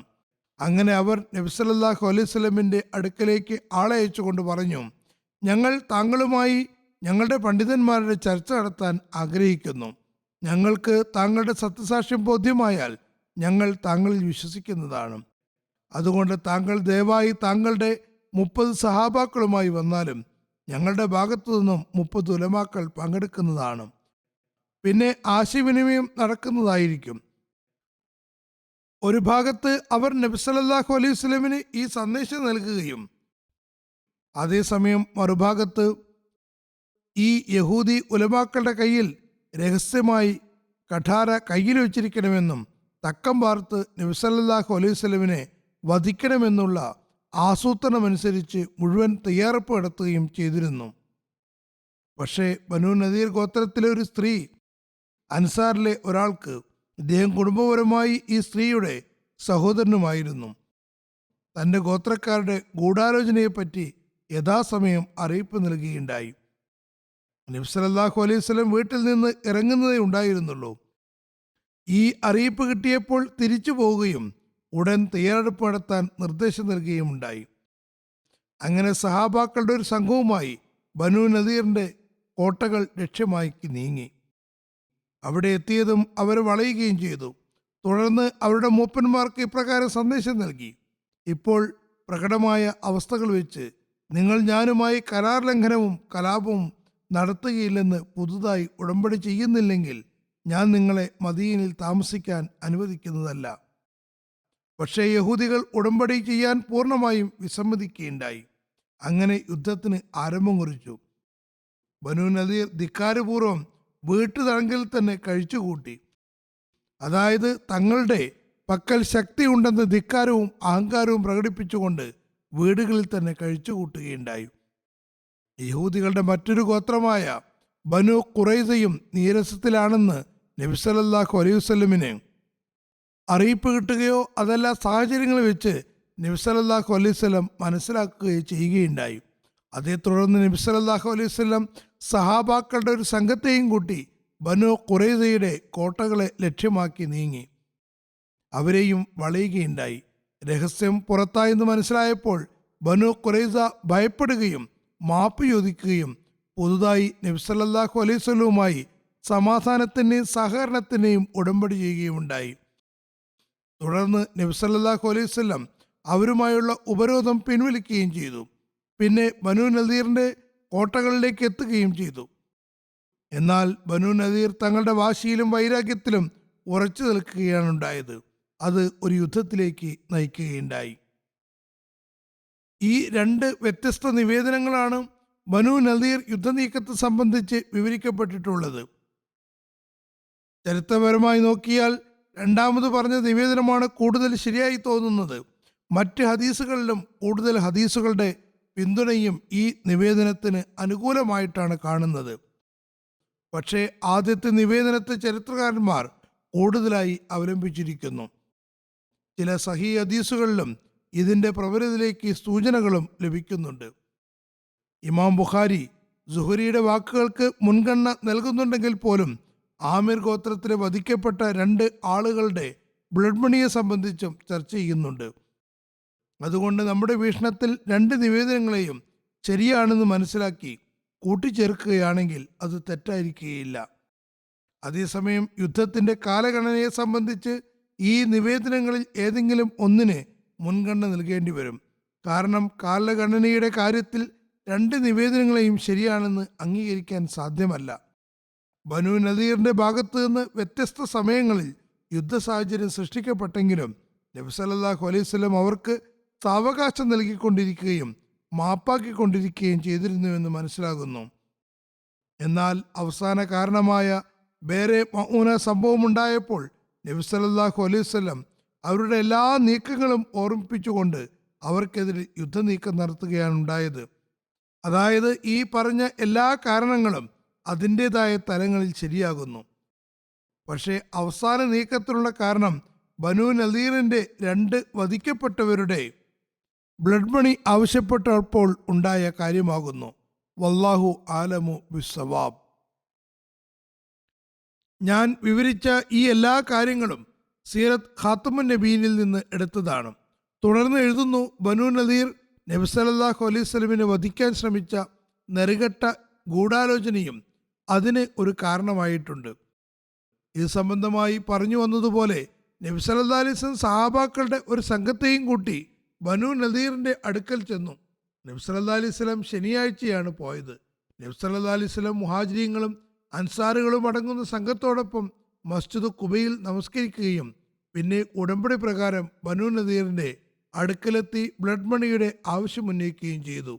അങ്ങനെ അവർ നബി സല്ലല്ലാഹു അലൈഹി വസല്ലമിൻ്റെ അടുക്കലേക്ക് ആളെ അയച്ചുകൊണ്ട് പറഞ്ഞു, ഞങ്ങൾ താങ്കളുമായി ഞങ്ങളുടെ പണ്ഡിതന്മാരുടെ ചർച്ച നടത്താൻ ആഗ്രഹിക്കുന്നു. ഞങ്ങൾക്ക് താങ്കളുടെ സത്യസാക്ഷ്യം ബോധ്യമായാൽ ഞങ്ങൾ താങ്കളിൽ വിശ്വസിക്കുന്നതാണ്. അതുകൊണ്ട് താങ്കൾ ദയവായി താങ്കളുടെ 30 സഹാബാക്കളുമായി വന്നാലും ഞങ്ങളുടെ ഭാഗത്തു നിന്നും 30 ഉലമാക്കൾ പങ്കെടുക്കുന്നതാണ്. പിന്നെ ആശയവിനിമയം നടക്കുന്നതായിരിക്കും. ഒരു ഭാഗത്ത് അവർ നബി സല്ലല്ലാഹു അലൈഹി വസല്ലമിന് ഈ സന്ദേശം നൽകുകയും അതേസമയം മറുഭാഗത്ത് ഈ യഹൂദി ഉലമാക്കളുടെ കയ്യിൽ രഹസ്യമായി കഠാര കയ്യിൽ വെച്ചിരിക്കണമെന്നും തക്കം പാർത്ത് നബി സല്ലല്ലാഹു അലൈഹി വസല്ലമിനെ വധിക്കണമെന്നുള്ള ആസൂത്രണമനുസരിച്ച് മുഴുവൻ തയ്യാറെടുപ്പ് നടത്തുകയും ചെയ്തിരുന്നു. പക്ഷേ ബനു നദീർ ഗോത്രത്തിലെ ഒരു സ്ത്രീ, അൻസാറിലെ ഒരാൾക്ക്, ഇദ്ദേഹം കുടുംബപരമായി ഈ സ്ത്രീയുടെ സഹോദരനുമായിരുന്നു, തൻ്റെ ഗോത്രക്കാരുടെ ഗൂഢാലോചനയെപ്പറ്റി യഥാസമയം അറിയിപ്പ് നൽകുകയുണ്ടായി. നബി സല്ലല്ലാഹു അലൈഹി വസല്ലം വീട്ടിൽ നിന്ന് ഇറങ്ങുന്നതേ ഉണ്ടായിരുന്നുള്ളൂ. ഈ അറിയിപ്പ് കിട്ടിയപ്പോൾ തിരിച്ചു പോവുകയും ഉടൻ തയ്യാറെടുപ്പ് നടത്താൻ നിർദ്ദേശം നൽകുകയും ഉണ്ടായി. അങ്ങനെ സഹാബാക്കളുടെ ഒരു സംഘവുമായി ബനു നദീറിൻ്റെ കോട്ടകൾ ലക്ഷ്യമാക്കി നീങ്ങി. അവിടെ എത്തിയതും അവരെ വളയുകയും ചെയ്തു. തുടർന്ന് അവരുടെ മൂപ്പന്മാർക്ക് ഇപ്രകാരം സന്ദേശം നൽകി: ഇപ്പോൾ പ്രകടമായ അവസ്ഥകൾ വെച്ച് നിങ്ങൾ ഞാനുമായി കരാർ ലംഘനവും കലാപവും നടത്തുകയില്ലെന്ന് പുതുതായി ഉടമ്പടി ചെയ്യുന്നില്ലെങ്കിൽ ഞാൻ നിങ്ങളെ മദീനയിൽ താമസിക്കാൻ അനുവദിക്കുന്നതല്ല. പക്ഷേ യഹൂദികൾ ഉടമ്പടി ചെയ്യാൻ പൂർണ്ണമായും വിസമ്മതിക്കുകയുണ്ടായി. അങ്ങനെ യുദ്ധത്തിന് ആരംഭം കുറിച്ചു. ബനു നദീർ ധിക്കാരപൂർവ്വം വീട്ടുതടങ്കിൽ തന്നെ കഴിച്ചുകൂട്ടി. അതായത്, തങ്ങളുടെ പക്കൽ ശക്തിയുണ്ടെന്ന ധിക്കാരവും അഹങ്കാരവും പ്രകടിപ്പിച്ചുകൊണ്ട് വീടുകളിൽ തന്നെ കഴിച്ചുകൂട്ടുകയുണ്ടായി. യഹൂദികളുടെ മറ്റൊരു ഗോത്രമായ ബനു ഖുറൈസയും നീരസത്തിലാണെന്ന് നബി സല്ലല്ലാഹു അലൈഹി വസല്ലമിന് അറിയിപ്പ് കിട്ടുകയോ അതല്ല സാഹചര്യങ്ങൾ വെച്ച് നബി സല്ലല്ലാഹു അലൈഹി വസല്ലം മനസ്സിലാക്കുകയോ ചെയ്യുകയുണ്ടായി. അതേ തുടർന്ന് നബി സല്ലല്ലാഹു അലൈഹി വസല്ലം സഹാബാക്കളുടെ ഒരു സംഘത്തെയും കൂട്ടി ബനു ഖുറൈസയുടെ കോട്ടകളെ ലക്ഷ്യമാക്കി നീങ്ങി. അവരെയും വളയുകയുണ്ടായി. രഹസ്യം പുറത്തായെന്ന് മനസ്സിലായപ്പോൾ ബനു ഖുറൈസ ഭയപ്പെടുകയും മാപ്പ് ചോദിക്കുകയും പുതുതായി നബി സല്ലല്ലാഹു അലൈഹി വസല്ലവുമായി സമാധാനത്തിൻ്റെയും സഹകരണത്തിൻ്റെയും ഉടമ്പടി ചെയ്യുകയുണ്ടായി. തുടർന്ന് നബി സല്ലല്ലാഹു അലൈഹി വസല്ലം അവരുമായുള്ള ഉപരോധം പിൻവലിക്കുകയും ചെയ്തു. പിന്നെ ബനു നദീറിൻ്റെ കോട്ടകളിലേക്ക് എത്തുകയും ചെയ്തു. എന്നാൽ ബനു നദീർ തങ്ങളുടെ വാശിയിലും വൈരാഗ്യത്തിലും ഉറച്ചു നിൽക്കുകയാണ് ഉണ്ടായത്. അത് ഒരു യുദ്ധത്തിലേക്ക് നയിക്കുകയുണ്ടായി. ഈ രണ്ട് വ്യത്യസ്ത നിവേദനങ്ങളാണ് ബനു നദീർ യുദ്ധനീക്കത്തെ സംബന്ധിച്ച് വിവരിക്കപ്പെട്ടിട്ടുള്ളത്. ചരിത്രപരമായി നോക്കിയാൽ രണ്ടാമത് പറഞ്ഞ നിവേദനമാണ് കൂടുതൽ ശരിയായി തോന്നുന്നത്. മറ്റ് ഹദീസുകളിലും കൂടുതൽ ഹദീസുകളുടെ പിന്തുണയും ഈ നിവേദനത്തിന് അനുകൂലമായിട്ടാണ് കാണുന്നത്. പക്ഷേ ആദ്യത്തെ നിവേദനത്തെ ചരിത്രകാരന്മാർ കൂടുതലായി അവലംബിച്ചിരിക്കുന്നു. ചില സഹീ ഹദീസുകളിലും ഇതിൻ്റെ പ്രബലതയിലേക്ക് സൂചനകളും ലഭിക്കുന്നുണ്ട്. ഇമാം ബുഖാരി സുഹരിയുടെ വാക്കുകൾക്ക് മുൻഗണന നൽകുന്നുണ്ടെങ്കിൽ പോലും ആമിർ ഗോത്രത്തിലെ വധിക്കപ്പെട്ട 2 ആളുകളുടെ ബ്ലഡ് മണിയെ സംബന്ധിച്ചും ചർച്ച ചെയ്യുന്നുണ്ട്. അതുകൊണ്ട് നമ്മുടെ വീക്ഷണത്തിൽ 2 നിവേദനങ്ങളെയും ശരിയാണെന്ന് മനസ്സിലാക്കി കൂട്ടിച്ചേർക്കുകയാണെങ്കിൽ അത് തെറ്റായിരിക്കുകയില്ല. അതേസമയം യുദ്ധത്തിൻ്റെ കാലഗണനയെ സംബന്ധിച്ച് ഈ നിവേദനങ്ങളിൽ ഏതെങ്കിലും ഒന്നിന് മുൻഗണന നൽകേണ്ടി വരും. കാരണം കാലഗണനയുടെ കാര്യത്തിൽ 2 നിവേദനങ്ങളെയും ശരിയാണെന്ന് അംഗീകരിക്കാൻ സാധ്യമല്ല. ബനു നദീറിൻ്റെ ഭാഗത്തു നിന്ന് വ്യത്യസ്ത സമയങ്ങളിൽ യുദ്ധ സാഹചര്യം സൃഷ്ടിക്കപ്പെട്ടെങ്കിലും നബി സല്ലല്ലാഹു അലൈഹി വസല്ലം അവർക്ക് സാവകാശം നൽകിക്കൊണ്ടിരിക്കുകയും മാപ്പാക്കിക്കൊണ്ടിരിക്കുകയും ചെയ്തിരുന്നുവെന്ന് മനസ്സിലാകുന്നു. എന്നാൽ അവസാന കാരണമായ ബേറെ മഊന സംഭവമുണ്ടായപ്പോൾ നബി സല്ലല്ലാഹു അലൈഹി വസല്ലം അവരുടെ എല്ലാ നീക്കങ്ങളും ഓർമ്മിപ്പിച്ചുകൊണ്ട് അവർക്കെതിരെ യുദ്ധനീക്കം നടത്തുകയാണ് ഉണ്ടായത്. അതായത് ഈ പറഞ്ഞ എല്ലാ കാരണങ്ങളും അതിൻ്റെതായ തലങ്ങളിൽ ശരിയാകുന്നു. പക്ഷേ അവസാന നീക്കത്തിലുള്ള കാരണം ബനു നദീറിൻ്റെ 2 വധിക്കപ്പെട്ടവരുടെ ബ്ലഡ് മണി ആവശ്യപ്പെട്ടപ്പോൾ ഉണ്ടായ കാര്യമാകുന്നു. വല്ലാഹു ആലമു ബിസ്സവാബ്. ഞാൻ വിവരിച്ച ഈ എല്ലാ കാര്യങ്ങളും സീറത്ത് ഖാത്തമുൻ നബീനിൽ നിന്ന് എടുത്തതാണ്. തുടർന്ന് എഴുതുന്നു, ബനു നദീർ നബി സല്ലല്ലാഹു അലൈഹി വസല്ലമിനെ വധിക്കാൻ ശ്രമിച്ച നെറുകെട്ട ഗൂഢാലോചനയും അതിന് ഒരു കാരണമായിട്ടുണ്ട്. ഇത് സംബന്ധമായി പറഞ്ഞു വന്നതുപോലെ നബി സല്ലല്ലാഹു അലൈഹി വസല്ലം സഹാബാക്കളുടെ ഒരു സംഘത്തെയും കൂട്ടി ബനു നദീറിൻ്റെ അടുക്കൽ ചെന്നു. നബി സല്ലല്ലാഹു അലൈഹി വസല്ലം ശനിയാഴ്ചയാണ് പോയത്. നബി സല്ലല്ലാഹു അലൈഹി വസല്ലം മുഹാജിരീങ്ങളും അൻസാറുകളും അടങ്ങുന്ന സംഘത്തോടൊപ്പം മസ്ജിദ് ഖുബയിൽ നമസ്കരിക്കുകയും പിന്നെ ഉടമ്പടി പ്രകാരം ബനു നദീറിൻ്റെ അടുക്കലെത്തി ബ്ലഡ് മണിയുടെ ആവശ്യമുന്നയിക്കുകയും ചെയ്തു.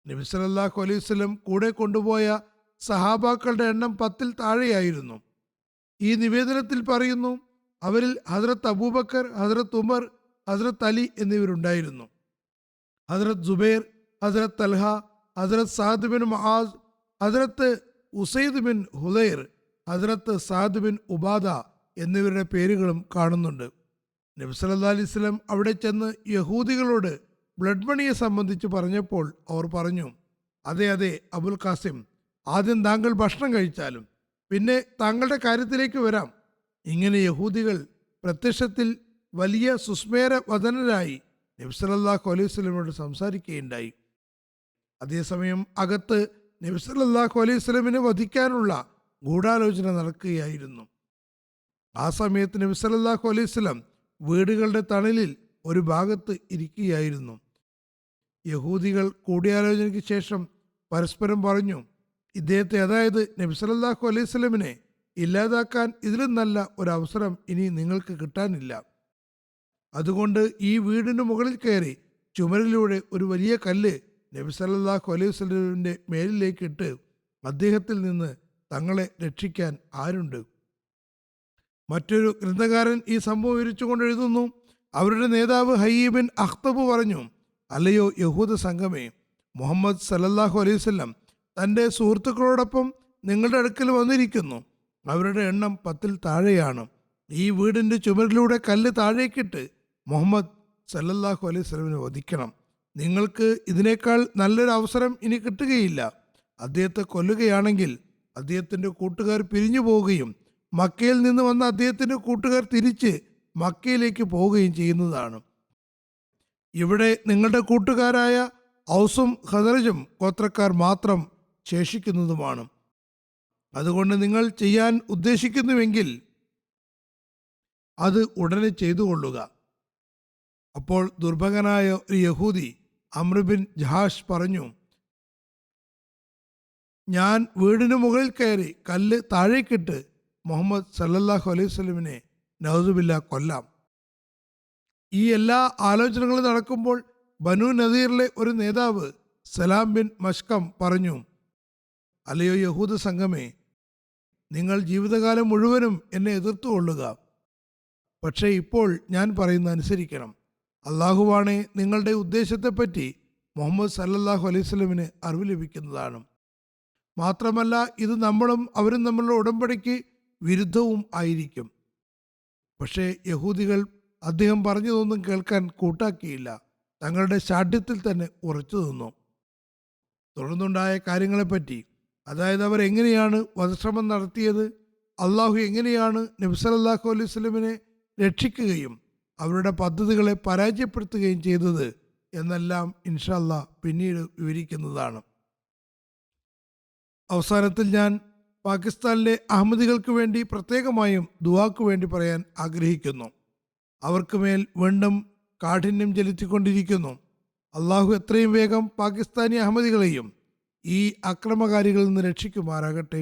നബി സല്ലല്ലാഹു അലൈഹി വസല്ലം കൂടെ കൊണ്ടുപോയ സഹാബാക്കളുടെ എണ്ണം 10-ൽ താഴെയായിരുന്നു. ഈ നിവേദനത്തിൽ പറയുന്നു, അവരിൽ ഹസ്രത്ത് അബൂബക്കർ, ഹസ്രത്ത് ഉമർ, ഹസ്രത്ത് അലി എന്നിവരുണ്ടായിരുന്നു. ഹസ്രത്ത് സുബൈർ, ഹസ്രത്ത് തൽഹ, ഹസ്രത്ത് സഅദ് ബിൻ മുആസ്, ഹസ്രത്ത് ഉസൈദ് ബിൻ ഹുദൈർ, ഹസ്രത്ത് സഅദ് ബിൻ ഉബാദ എന്നിവരുടെ പേരുകളും കാണുന്നുണ്ട്. നബി സല്ലല്ലാഹു അലൈഹി വസല്ലം അവിടെ ചെന്ന് യഹൂദികളോട് ബ്ലഡ് മണിയെ സംബന്ധിച്ച് പറഞ്ഞപ്പോൾ അവർ പറഞ്ഞു, അതെ അതെ അബുൽ ഖാസിം, ആദ്യം താങ്കൾ ഭക്ഷണം കഴിച്ചാലും പിന്നെ താങ്കളുടെ കാര്യത്തിലേക്ക് വരാം. ഇങ്ങനെ യഹൂദികൾ പ്രത്യക്ഷത്തിൽ വലിയ സുസ്മേര വദനരായി നബി സല്ലല്ലാഹു അലൈഹി വസല്ലമയോട് സംസാരിക്കുകയുണ്ടായി. അതേസമയം അകത്ത് നബി സല്ലല്ലാഹു അലൈഹി വസല്ലമിനെ വധിക്കാനുള്ള ഗൂഢാലോചന നടക്കുകയായിരുന്നു. ആ സമയത്ത് നബി സല്ലല്ലാഹു അലൈഹി വസല്ലം വീടുകളുടെ തണലിൽ ഒരു ഭാഗത്ത് ഇരിക്കുകയായിരുന്നു. യഹൂദികൾ കൂടിയാലോചനയ്ക്ക് ശേഷം പരസ്പരം പറഞ്ഞു, ഇദ്ദേഹത്തെ, അതായത് നബി സല്ലല്ലാഹു അലൈഹി വസല്ലമിനെ ഇല്ലാതാക്കാൻ ഇതിലും നല്ല ഒരവസരം ഇനി നിങ്ങൾക്ക് കിട്ടാനില്ല. അതുകൊണ്ട് ഈ വീടിന് മുകളിൽ കയറി ചുമരിലൂടെ ഒരു വലിയ കല്ല് നബി സല്ലല്ലാഹു അലൈഹി വസല്ലമിൻ്റെ മേലിലേക്ക് ഇട്ട് അദ്ദേഹത്തിൽ നിന്ന് തങ്ങളെ രക്ഷിക്കാൻ ആരുണ്ട്? മറ്റൊരു ഗ്രന്ഥകാരൻ ഈ സംഭവം വിവരിച്ചുകൊണ്ട് എഴുതുന്നു, അവരുടെ നേതാവ് ഹയ്യ് ബിൻ അഖ്തബ് പറഞ്ഞു, അല്ലയോ യഹൂദ സംഘമേ, മുഹമ്മദ് സല്ലല്ലാഹു അലൈഹി വസല്ലം തൻ്റെ സുഹൃത്തുക്കളോടൊപ്പം നിങ്ങളുടെ അടുക്കൽ വന്നിരിക്കുന്നു. അവരുടെ എണ്ണം 10-ൽ താഴെയാണ്. ഈ വീടിൻ്റെ ചുമരിലൂടെ കല്ല് താഴേക്കിട്ട് മുഹമ്മദ് സല്ലല്ലാഹു അലൈഹി വസല്ലമിനെ വധിക്കണം. നിങ്ങൾക്ക് ഇതിനേക്കാൾ നല്ലൊരു അവസരം ഇനി കിട്ടുകയില്ല. അദ്ദേഹത്തെ കൊല്ലുകയാണെങ്കിൽ അദ്ദേഹത്തിൻ്റെ കൂട്ടുകാർ പിരിഞ്ഞു പോവുകയും മക്കയിൽ നിന്ന് വന്ന അദ്ദേഹത്തിൻ്റെ കൂട്ടുകാർ തിരിച്ച് മക്കയിലേക്ക് പോവുകയും ചെയ്യുന്നതാണ്. ഇവിടെ നിങ്ങളുടെ കൂട്ടുകാരായ ഔസും ഖദറജും ഗോത്രക്കാർ മാത്രം ശേഷിക്കുന്നതുമാണ്. അതുകൊണ്ട് നിങ്ങൾ ചെയ്യാൻ ഉദ്ദേശിക്കുന്നുവെങ്കിൽ അത് ഉടനെ ചെയ്തു കൊള്ളുക. അപ്പോൾ ദുർഭകനായ ഒരു യഹൂദി അമ്ർ ബിൻ ജഹാഷ് പറഞ്ഞു, ഞാൻ വീടിന് മുകളിൽ കയറി കല്ല് താഴേക്കിട്ട് മുഹമ്മദ് സല്ലല്ലാഹു അലൈഹി വസല്ലമിനെ നൗസുബില്ല കൊല്ലാം. ഈ എല്ലാ ആലോചനകളും നടക്കുമ്പോൾ ബനു നദീറിലെ ഒരു നേതാവ് സലാം ബിൻ മഷ്കം പറഞ്ഞു, അല്ലയോ യഹൂദ സംഘമേ, നിങ്ങൾ ജീവിതകാലം മുഴുവനും എന്നെ എതിർത്തുകൊള്ളുക. പക്ഷേ ഇപ്പോൾ ഞാൻ പറയുന്നത് അനുസരിക്കണം. അള്ളാഹുവാണെ നിങ്ങളുടെ ഉദ്ദേശത്തെപ്പറ്റി മുഹമ്മദ് സല്ലല്ലാഹു അലൈഹി വസല്ലമിന് അറിവ് ലഭിക്കുന്നതാണ്. മാത്രമല്ല ഇത് നമ്മളും അവരും തമ്മിലുള്ള ഉടമ്പടിക്ക് വിരുദ്ധവും ആയിരിക്കും. പക്ഷേ യഹൂദികൾ അദ്ദേഹം പറഞ്ഞതൊന്നും കേൾക്കാൻ കൂട്ടാക്കിയില്ല. തങ്ങളുടെ ശാഠ്യത്തിൽ തന്നെ ഉറച്ചു നിന്നു. തുടർന്നുണ്ടായ കാര്യങ്ങളെപ്പറ്റി, അതായത് അവർ എങ്ങനെയാണ് വധശ്രമം നടത്തിയത്, അള്ളാഹു എങ്ങനെയാണ് നബി സല്ലല്ലാഹു അലൈഹി വസല്ലമിനെ രക്ഷിക്കുകയും അവരുടെ പദ്ധതികളെ പരാജയപ്പെടുത്തുകയും ചെയ്തത് എന്നെല്ലാം ഇൻഷാ അല്ലാഹ് പിന്നീട് വിവരിക്കുന്നതാണ്. അവസാനത്തിൽ ഞാൻ പാകിസ്ഥാനിലെ അഹമ്മദികൾക്ക് വേണ്ടി പ്രത്യേകമായും ദുആക്ക് വേണ്ടി പറയാൻ ആഗ്രഹിക്കുന്നു. അവർക്ക് മേൽ വീണ്ടും കാഠിന്യം ചെലുത്തിക്കൊണ്ടിരിക്കുന്നു. അള്ളാഹു എത്രയും വേഗം പാകിസ്ഥാനി അഹമ്മദികളെയും ഈ അക്രമകാരികളിൽ നിന്ന് രക്ഷിക്കുമാറാകട്ടെ.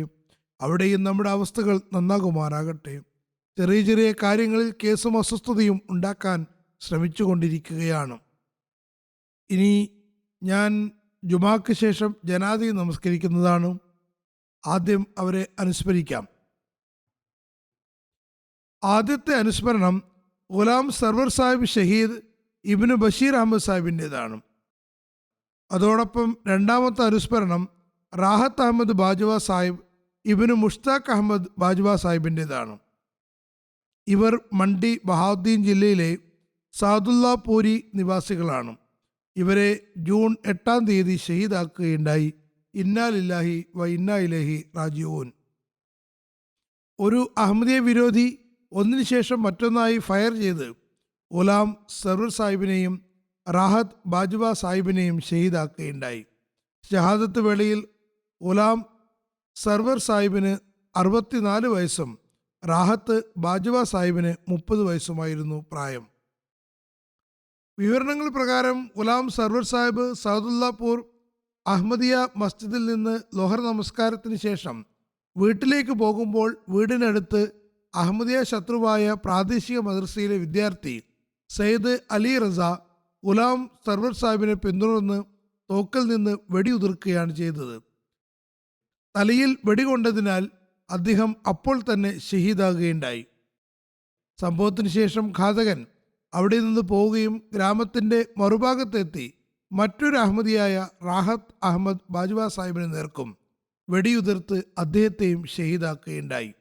അവിടെയും നമ്മുടെ അവസ്ഥകൾ നന്നാകുമാറാകട്ടെ. ചെറിയ ചെറിയ കാര്യങ്ങളിൽ കേസും അസ്വസ്ഥതയും ഉണ്ടാക്കാൻ ശ്രമിച്ചുകൊണ്ടിരിക്കുകയാണ്. ഇനി ഞാൻ ജുമാക്ക് ശേഷം ജനാദി നമസ്കരിക്കുന്നതാണ്. ആദ്യം അവരെ അനുസ്മരിക്കാം. ആദ്യത്തെ അനുസ്മരണം ഗുലാം സർവർ സാഹിബ് ഷഹീദ് ഇബ്നു ബഷീർ അഹമ്മദ് സാഹിബിൻ്റെതാണ്. അതോടൊപ്പം രണ്ടാമത്തെ അനുസ്മരണം റാഹത്ത് അഹമ്മദ് ബാജ്വ സാഹിബ് ഇബ്നു മുഷ്താഖ് അഹമ്മദ് ബാജ്വ സാഹിബിൻ്റെതാണ്. ഇവർ മണ്ഡി ബഹാവുദ്ദീൻ ജില്ലയിലെ സാദുല്ലാപൂരി നിവാസികളാണ്. ഇവരെ ജൂൺ 8-ാം തീയതി ഷഹീദാക്കുകയുണ്ടായി. ഇന്നാ ലില്ലാഹി വ ഇന്നാ ഇലൈഹി റാജിഊൻ. ഒരു അഹമ്മദിയ വിരോധി ഒന്നിനു ശേഷം മറ്റൊന്നായി ഫയർ ചെയ്ത് ഗുലാം സർവർ സാഹിബിനെയും റാഹത്ത് ബാജ്വ സാഹിബിനെയും ഷഹീദാക്കുകയുണ്ടായി. ഷഹാദത്ത് വേളയിൽ ഗുലാം സർവർ സാഹിബിന് 64 വയസ്സും റാഹത്ത് ബാജ്വ സാഹിബിന് 30 വയസ്സുമായിരുന്നു പ്രായം. വിവരണങ്ങൾ പ്രകാരം ഗുലാം സർവർ സാഹിബ് സഅദുല്ലാപൂർ അഹമ്മദിയ മസ്ജിദിൽ നിന്ന് ലോഹർ നമസ്കാരത്തിന് ശേഷം വീട്ടിലേക്ക് പോകുമ്പോൾ വീടിനടുത്ത് അഹമ്മദിയ ശത്രുവായ പ്രാദേശിക മദ്രസയിലെ വിദ്യാർത്ഥി സയ്യിദ് അലി റസ ഗുലാം സർവർ സാഹിബിനെ പിന്തുടർന്ന് തോക്കിൽ നിന്ന് വെടിയുതിർക്കുകയാണ് ചെയ്തത്. തലയിൽ വെടികൊണ്ടതിനാൽ അദ്ദേഹം അപ്പോൾ തന്നെ ഷഹീദാകുകയുണ്ടായി. സംഭവത്തിന് ശേഷം ഘാതകൻ അവിടെ നിന്ന് പോവുകയും ഗ്രാമത്തിൻ്റെ മറുഭാഗത്തെത്തി മറ്റൊരു അഹമ്മദിയായ റാഹത്ത് അഹമ്മദ് ബാജ്വ സാഹിബിന് നേർക്കും വെടിയുതിർത്ത് അദ്ദേഹത്തെയും ഷഹീദാക്കുകയുണ്ടായി.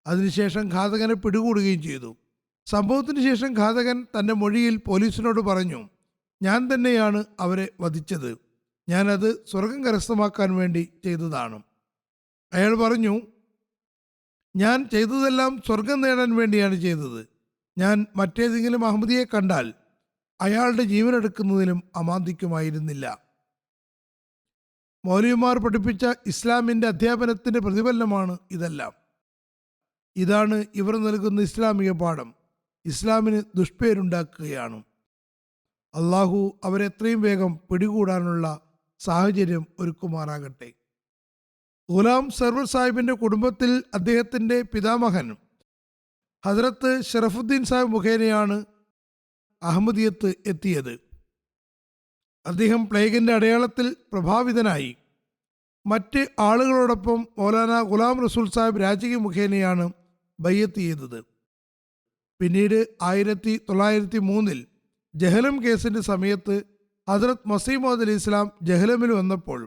അതിനുശേഷം ഘാതകനെ പിടികൂടുകയും ചെയ്തു. സംഭവത്തിന് ശേഷം ഘാതകൻ തൻ്റെ മൊഴിയിൽ പോലീസിനോട് പറഞ്ഞു, ഞാൻ തന്നെയാണ് അവരെ വധിച്ചത്. ഞാനത് സ്വർഗം കരസ്ഥമാക്കാൻ വേണ്ടി ചെയ്തതാണ്. അയാൾ പറഞ്ഞു, ഞാൻ ചെയ്തതെല്ലാം സ്വർഗം നേടാൻ വേണ്ടിയാണ് ചെയ്തത്. ഞാൻ മറ്റേതെങ്കിലും അഹമ്മദിയെ കണ്ടാൽ അയാളുടെ ജീവനെടുക്കുന്നതിലും അമാന്തിക്കുമായിരുന്നില്ല. മൗലവിമാർ പഠിപ്പിച്ച ഇസ്ലാമിൻ്റെ അധ്യാപനത്തിൻ്റെ പ്രതിഫലനമാണ് ഇതെല്ലാം. ഇതാണ് ഇവർ നൽകുന്ന ഇസ്ലാമിക പാഠം. ഇസ്ലാമിന് ദുഷ്പേരുണ്ടാക്കുകയാണ്. അള്ളാഹു അവരെത്രയും വേഗം പിടികൂടാനുള്ള സാഹചര്യം ഒരുക്കുമാറാകട്ടെ. ഗുലാം സർവർ സാഹിബിൻ്റെ കുടുംബത്തിൽ അദ്ദേഹത്തിൻ്റെ പിതാമഹൻ ഹസ്രത്ത് ഷറഫുദ്ദീൻ സാഹിബ് മുഖേനയാണ് അഹമ്മദിയത്ത് എത്തിയത്. അദ്ദേഹം പ്ലേഗിൻ്റെ അടയാളത്തിൽ പ്രഭാവിതനായി. മറ്റ് ആളുകളോടൊപ്പം മൗലാന ഗുലാം റസൂൽ സാഹിബ് രാജകീയ മുഖേനയാണ് ബയ്യത്ത് ചെയ്തത്. പിന്നീട് 1903 ജഹലം കേസിൻ്റെ സമയത്ത് ഹസ്രത്ത് മസീഹ് മൗഊദ് അലൈഹി ഇസ്ലാം ജഹലമിൽ വന്നപ്പോൾ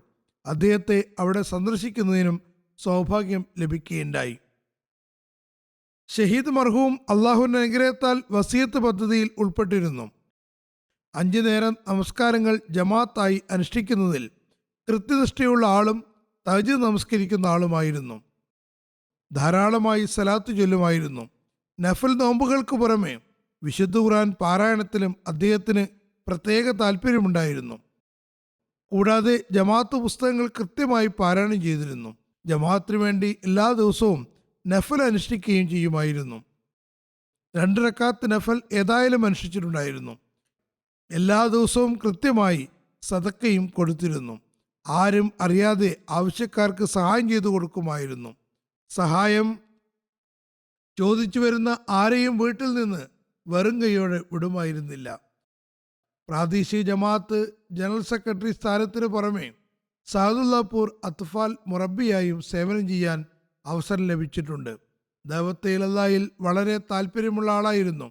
അദ്ദേഹത്തെ അവിടെ സന്ദർശിക്കുന്നതിനും സൗഭാഗ്യം ലഭിക്കുകയുണ്ടായി. ഷഹീദ് മർഹൂം അള്ളാഹുവിൻ്റെ അനുഗ്രഹത്താൽ വസിയത്ത് പദ്ധതിയിൽ ഉൾപ്പെട്ടിരുന്നു. 5 നേരം നമസ്കാരങ്ങൾ ജമാഅത്തായി അനുഷ്ഠിക്കുന്നതിൽ കൃത്യനിഷ്ഠയുള്ള ആളും തഹജ്ജുദ് നമസ്കരിക്കുന്ന ആളുമായിരുന്നു. ധാരാളമായി സലാത്ത് ചൊല്ലുമായിരുന്നു. നഫൽ നോമ്പുകൾക്ക് പുറമെ വിശുദ്ധ ഖുർആൻ പാരായണത്തിലും അദ്ദേഹത്തിന് പ്രത്യേക താല്പര്യമുണ്ടായിരുന്നു. കൂടാതെ ജമാഅത്ത് പുസ്തകങ്ങൾ കൃത്യമായി പാരായണം ചെയ്തിരുന്നു. ജമാഅത്തിന് വേണ്ടി എല്ലാ ദിവസവും നഫൽ അനുഷ്ഠിക്കുകയും ചെയ്യുമായിരുന്നു. 2 റക്അത്ത് നഫൽ ഏതായാലും അനുഷ്ഠിച്ചിട്ടുണ്ടായിരുന്നു. എല്ലാ ദിവസവും കൃത്യമായി സദക്കയും കൊടുത്തിരുന്നു. ആരും അറിയാതെ ആവശ്യക്കാർക്ക് സഹായം ചെയ്തു കൊടുക്കുമായിരുന്നു. സഹായം ചോദിച്ചു വരുന്ന ആരെയും വീട്ടിൽ നിന്ന് വെറും കൈയോടെ വിടുമായിരുന്നില്ല. പ്രാദേശിക ജമാഅത്ത് ജനറൽ സെക്രട്ടറി സ്ഥാനത്തിന് പുറമെ സഅദുല്ലാപൂർ അത്ഫാൽ മുറബിയായും സേവനം ചെയ്യാൻ അവസരം ലഭിച്ചിട്ടുണ്ട്. ദഅവത്തെ ഇലല്ലാഹിൽ വളരെ താല്പര്യമുള്ള ആളായിരുന്നു.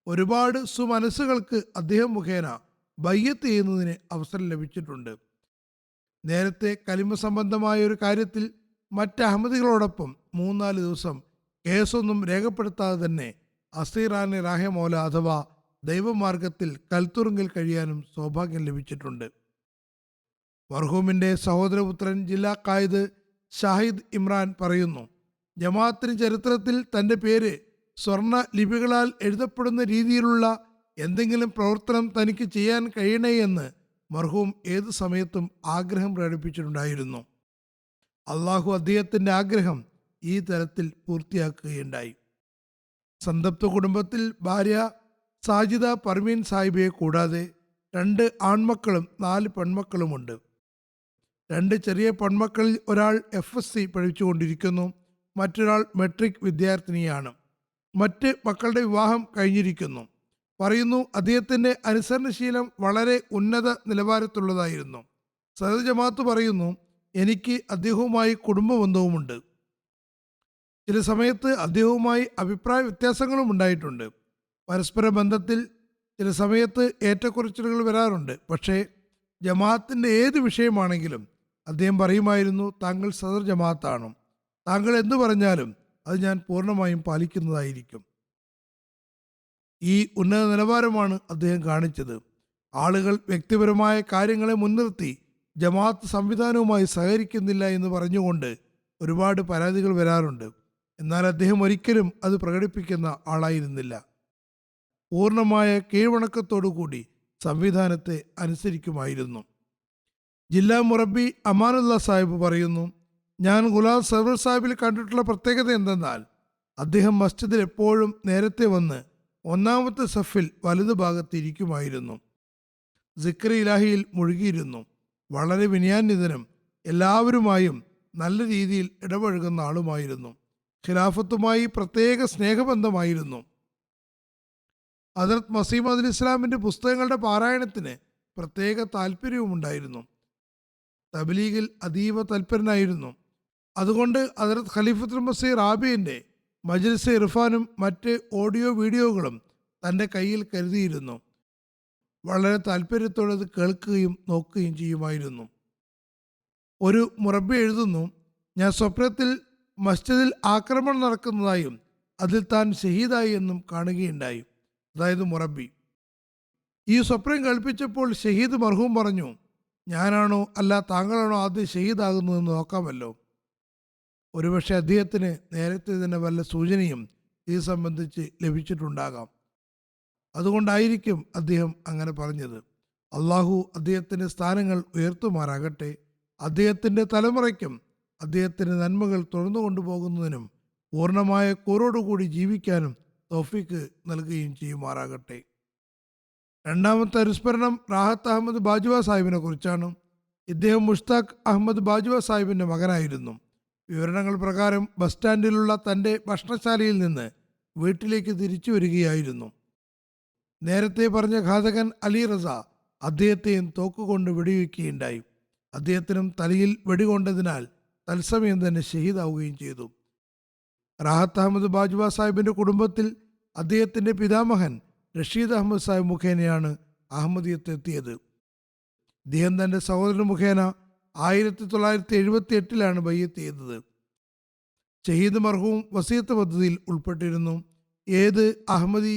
ഒരുപാട് സുമനസ്സുകൾക്ക് അദ്ദേഹം മുഖേന ബയ്യത്ത് ചെയ്യുന്നതിന് അവസരം ലഭിച്ചിട്ടുണ്ട്. നേരത്തെ കലിമ സംബന്ധമായ ഒരു കാര്യത്തിൽ മറ്റ് അഹമ്മദികളോടൊപ്പം 3-4 ദിവസം കേസൊന്നും രേഖപ്പെടുത്താതെ തന്നെ അസീറാനി റാഹമോല അഥവാ ദൈവമാർഗത്തിൽ കൽത്തുറുങ്കിൽ കഴിയാനും സൗഭാഗ്യം ലഭിച്ചിട്ടുണ്ട്. മർഹൂമിൻ്റെ സഹോദരപുത്രൻ ജില്ലാ ഖായിദ് ഷാഹിദ് ഇമ്രാൻ പറയുന്നു, ജമാഅത്തിന് ചരിത്രത്തിൽ തൻ്റെ പേര് സ്വർണ്ണ ലിപികളാൽ എഴുതപ്പെടുന്ന രീതിയിലുള്ള എന്തെങ്കിലും പ്രവർത്തനം തനിക്ക് ചെയ്യാൻ കഴിയണേ എന്ന് മർഹൂം ഏത് സമയത്തും ആഗ്രഹം പ്രകടിപ്പിച്ചിട്ടുണ്ടായിരുന്നു. അള്ളാഹു അദ്ദേഹത്തിൻ്റെ ആഗ്രഹം ഈ തരത്തിൽ പൂർത്തിയാക്കുകയുണ്ടായി. സന്തപ്ത കുടുംബത്തിൽ ഭാര്യ സാജിദ പർവീൻ സാഹിബയെ കൂടാതെ 2 ആൺമക്കളും 4 പെൺമക്കളുമുണ്ട്. 2 ചെറിയ പെൺമക്കളിൽ ഒരാൾ FSC പഠിച്ചുകൊണ്ടിരിക്കുന്നു. മറ്റൊരാൾ മെട്രിക് വിദ്യാർത്ഥിനിയാണ്. മറ്റ് മക്കളുടെ വിവാഹം കഴിഞ്ഞിരിക്കുന്നു. പറയുന്നു, അദ്ദേഹത്തിൻ്റെ അനുസരണശീലം വളരെ ഉന്നത നിലവാരത്തുള്ളതായിരുന്നു. സദർ ജമാഅത്ത് പറയുന്നു, എനിക്ക് അദ്ദേഹവുമായി കുടുംബബന്ധവുമുണ്ട്. ചില സമയത്ത് അദ്ദേഹവുമായി അഭിപ്രായ വ്യത്യാസങ്ങളും ഉണ്ടായിട്ടുണ്ട്. പരസ്പര ബന്ധത്തിൽ ചില സമയത്ത് ഏറ്റക്കുറച്ചിലുകൾ വരാറുണ്ട്. പക്ഷേ ജമാഅത്തിൻ്റെ ഏത് വിഷയമാണെങ്കിലും അദ്ദേഹം പറയുമായിരുന്നു, താങ്കൾ സദർ ജമാഅത്താണ്, താങ്കൾ എന്തു പറഞ്ഞാലും അത് ഞാൻ പൂർണ്ണമായും പാലിക്കുന്നതായിരിക്കും. ഈ ഉന്നത നിലവാരമാണ് അദ്ദേഹം കാണിച്ചത്. ആളുകൾ വ്യക്തിപരമായ കാര്യങ്ങളെ മുൻനിർത്തി ജമാഅത്ത് സംവിധാനവുമായി സഹകരിക്കുന്നില്ല എന്ന് പറഞ്ഞുകൊണ്ട് ഒരുപാട് പരാതികൾ വരാറുണ്ട്. എന്നാൽ അദ്ദേഹം ഒരിക്കലും അത് പ്രകടിപ്പിക്കുന്ന ആളായിരുന്നില്ല. പൂർണ്ണമായ കീഴ്വണക്കത്തോടുകൂടി സംവിധാനത്തെ അനുസരിക്കുമായിരുന്നു. ജില്ലാ മുറബി അമാനുള്ള സാഹിബ് പറയുന്നു, ഞാൻ ഗുലാം സർവർ സാഹിബിൽ കണ്ടിട്ടുള്ള പ്രത്യേകത എന്തെന്നാൽ അദ്ദേഹം മസ്ജിദിൽ എപ്പോഴും നേരത്തെ വന്ന് 1-ാമത്തെ സഫിൽ വലതു ഭാഗത്ത് ഇരിക്കുമായിരുന്നു. സിക്ർ ഇലാഹിയിൽ മുഴുകിയിരുന്നു. വളരെ വിനയാന്വിതനും എല്ലാവരുമായും നല്ല രീതിയിൽ ഇടപഴകുന്ന ആളുമായിരുന്നു. ഖിലാഫത്തുമായി പ്രത്യേക സ്നേഹബന്ധമായിരുന്നു. ഹദ്റത്ത് മസീഹ് മൗഊദ് ഇസ്ലാമിൻ്റെ പുസ്തകങ്ങളുടെ പാരായണത്തിന് പ്രത്യേക താല്പര്യവുമുണ്ടായിരുന്നു. തബ്ലീഗിൽ അതീവ തൽപരനായിരുന്നു. അതുകൊണ്ട് ഹദ്റത്ത് ഖലീഫത്തുൽ മസീഹ് റാബിയിൻ്റെ മജ്ലിസ് ഇർഫാനും മറ്റ് ഓഡിയോ വീഡിയോകളും തൻ്റെ കയ്യിൽ കരുതിയിരുന്നു. വളരെ താല്പര്യത്തോടെ അത് കേൾക്കുകയും നോക്കുകയും ചെയ്യുമായിരുന്നു. ഒരു മുറബി എഴുതുന്നു, ഞാൻ സ്വപ്നത്തിൽ മസ്ജിദിൽ ആക്രമണം നടക്കുന്നതായും അതിൽ താൻ ഷഹീദായി എന്നും കാണുകയുണ്ടായി. അതായത് മുറബി. ഈ സ്വപ്നം കേൾപ്പിച്ചപ്പോൾ ഷഹീദ് മർഹൂം പറഞ്ഞു, ഞാനാണോ അല്ല താങ്കളാണോ ആദ്യം ഷഹീദാകുന്നതെന്ന് നോക്കാമല്ലോ. ഒരുപക്ഷെ അദ്ദേഹത്തിന് നേരത്തെ തന്നെ വല്ല സൂചനയും ഇത് സംബന്ധിച്ച് ലഭിച്ചിട്ടുണ്ടാകാം. അതുകൊണ്ടായിരിക്കും അദ്ദേഹം അങ്ങനെ പറഞ്ഞത്. അള്ളാഹു അദ്ദേഹത്തിൻ്റെ സ്ഥാനങ്ങൾ ഉയർത്തുമാറാകട്ടെ. അദ്ദേഹത്തിൻ്റെ തലമുറയ്ക്കും അദ്ദേഹത്തിൻ്റെ നന്മകൾ തുടർന്നു കൊണ്ടുപോകുന്നതിനും പൂർണ്ണമായ കൂറോടുകൂടി ജീവിക്കാനും തൗഫീക്ക് നൽകുകയും ചെയ്യുമാറാകട്ടെ. 2-ാമത്തെ അനുസ്മരണം റാഹത്ത് അഹമ്മദ് ബാജ്വ സാഹിബിനെ കുറിച്ചാണ്. ഇദ്ദേഹം മുഷ്താഖ് അഹമ്മദ് ബാജ്വ സാഹിബിൻ്റെ മകനായിരുന്നു. വിവരണങ്ങൾ പ്രകാരം ബസ് സ്റ്റാൻഡിലുള്ള തൻ്റെ ഭക്ഷണശാലയിൽ നിന്ന് വീട്ടിലേക്ക് തിരിച്ചു വരികയായിരുന്നു. നേരത്തെ പറഞ്ഞ ഘാതകൻ അലി റസ അദ്ദേഹത്തെയും തോക്കുകൊണ്ട് വെടിവെക്കുകയുണ്ടായി. അദ്ദേഹത്തിനും തലയിൽ വെടികൊണ്ടതിനാൽ തത്സമയം തന്നെ ഷഹീദാവുകയും ചെയ്തു. റാഹത്ത് അഹമ്മദ് ബാജ്വ സാഹിബിൻ്റെ കുടുംബത്തിൽ അദ്ദേഹത്തിൻ്റെ പിതാമഹൻ റഷീദ് അഹമ്മദ് സാഹിബ് മുഖേനയാണ് അഹമ്മദിയത്ത് എത്തിയത്. അദ്ദേഹം തൻ്റെ സഹോദരൻ മുഖേന 1978-ലാണ് ബയ്യത്ത് ചെയ്തത്. ഷഹീദ് മർഹൂം വസീയത്ത് പദ്ധതിയിൽ ഉൾപ്പെട്ടിരുന്നു. ഏത് അഹമ്മദി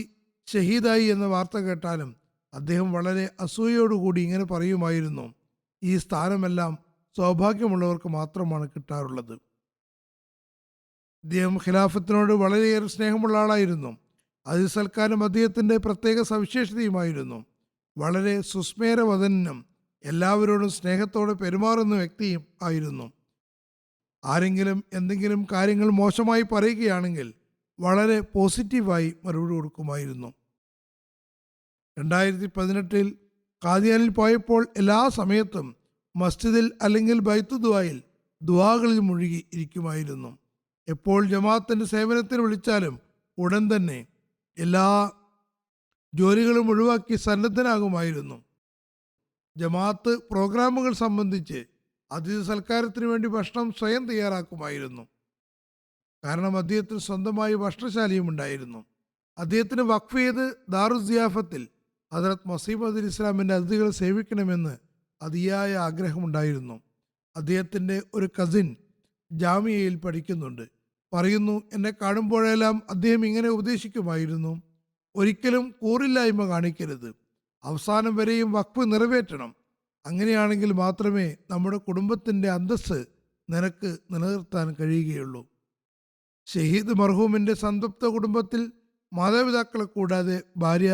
ഷഹീദായി എന്ന വാർത്ത കേട്ടാലും അദ്ദേഹം വളരെ അസൂയയോടുകൂടി ഇങ്ങനെ പറയുമായിരുന്നു, ഈ സ്ഥാനമെല്ലാം സൗഭാഗ്യമുള്ളവർക്ക് മാത്രമാണ് കിട്ടാറുള്ളത്. അദ്ദേഹം ഖിലാഫത്തിനോട് വളരെയേറെ സ്നേഹമുള്ള ആളായിരുന്നു. അതിസൽക്കാരം അദ്ദേഹത്തിൻ്റെ പ്രത്യേക സവിശേഷതയുമായിരുന്നു. വളരെ സുസ്മേരവദനും എല്ലാവരോടും സ്നേഹത്തോടെ പെരുമാറുന്ന വ്യക്തിയും ആയിരുന്നു. ആരെങ്കിലും എന്തെങ്കിലും കാര്യങ്ങൾ മോശമായി പറയുകയാണെങ്കിൽ വളരെ പോസിറ്റീവായി മറുപടി കൊടുക്കുമായിരുന്നു. 2018 ഖാദിയാനിൽ പോയപ്പോൾ എല്ലാ സമയത്തും മസ്ജിദിൽ അല്ലെങ്കിൽ ബൈത്തുദ്വായിൽ ദുആകളിൽ മുഴുകി ഇരിക്കുമായിരുന്നു. എപ്പോൾ ജമാഅത്തിൻ്റെ സേവനത്തിന് വിളിച്ചാലും ഉടൻ തന്നെ എല്ലാ ജോലികളും ഒഴിവാക്കി സന്നദ്ധനാകുമായിരുന്നു. ജമാഅത്ത് പ്രോഗ്രാമുകൾ സംബന്ധിച്ച് അതിഥി സൽക്കാരത്തിന് വേണ്ടി ഭക്ഷണം സ്വയം തയ്യാറാക്കുമായിരുന്നു. കാരണം അദ്ദേഹത്തിന് സ്വന്തമായി ഭക്ഷണശാലയും ഉണ്ടായിരുന്നു. അദ്ദേഹത്തിന് വഖഫ് ചെയ്ത് ദാറുസിയാഫത്തിൽ ഹദ്റത്ത് മസീഹ് അലി ഇസ്ലാമിൻ്റെ അതിഥികളെ സേവിക്കണമെന്ന് അതിയായ ആഗ്രഹമുണ്ടായിരുന്നു. അദ്ദേഹത്തിൻ്റെ ഒരു കസിൻ ജാമിയയിൽ പഠിക്കുന്നുണ്ട്. പറയുന്നു, എന്നെ കാണുമ്പോഴെല്ലാം അദ്ദേഹം ഇങ്ങനെ ഉപദേശിക്കുമായിരുന്നു, ഒരിക്കലും കൂറില്ലായ്മ കാണിക്കരുത്, അവസാനം വരെയും വഖഫ് നിറവേറ്റണം. അങ്ങനെയാണെങ്കിൽ മാത്രമേ നമ്മുടെ കുടുംബത്തിൻ്റെ അന്തസ്സ് നിനക്ക് നിലനിർത്താൻ കഴിയുകയുള്ളൂ. ഷഹീദ് മർഹൂമിൻ്റെ സംതൃപ്ത കുടുംബത്തിൽ മാതാപിതാക്കളെ കൂടാതെ ഭാര്യ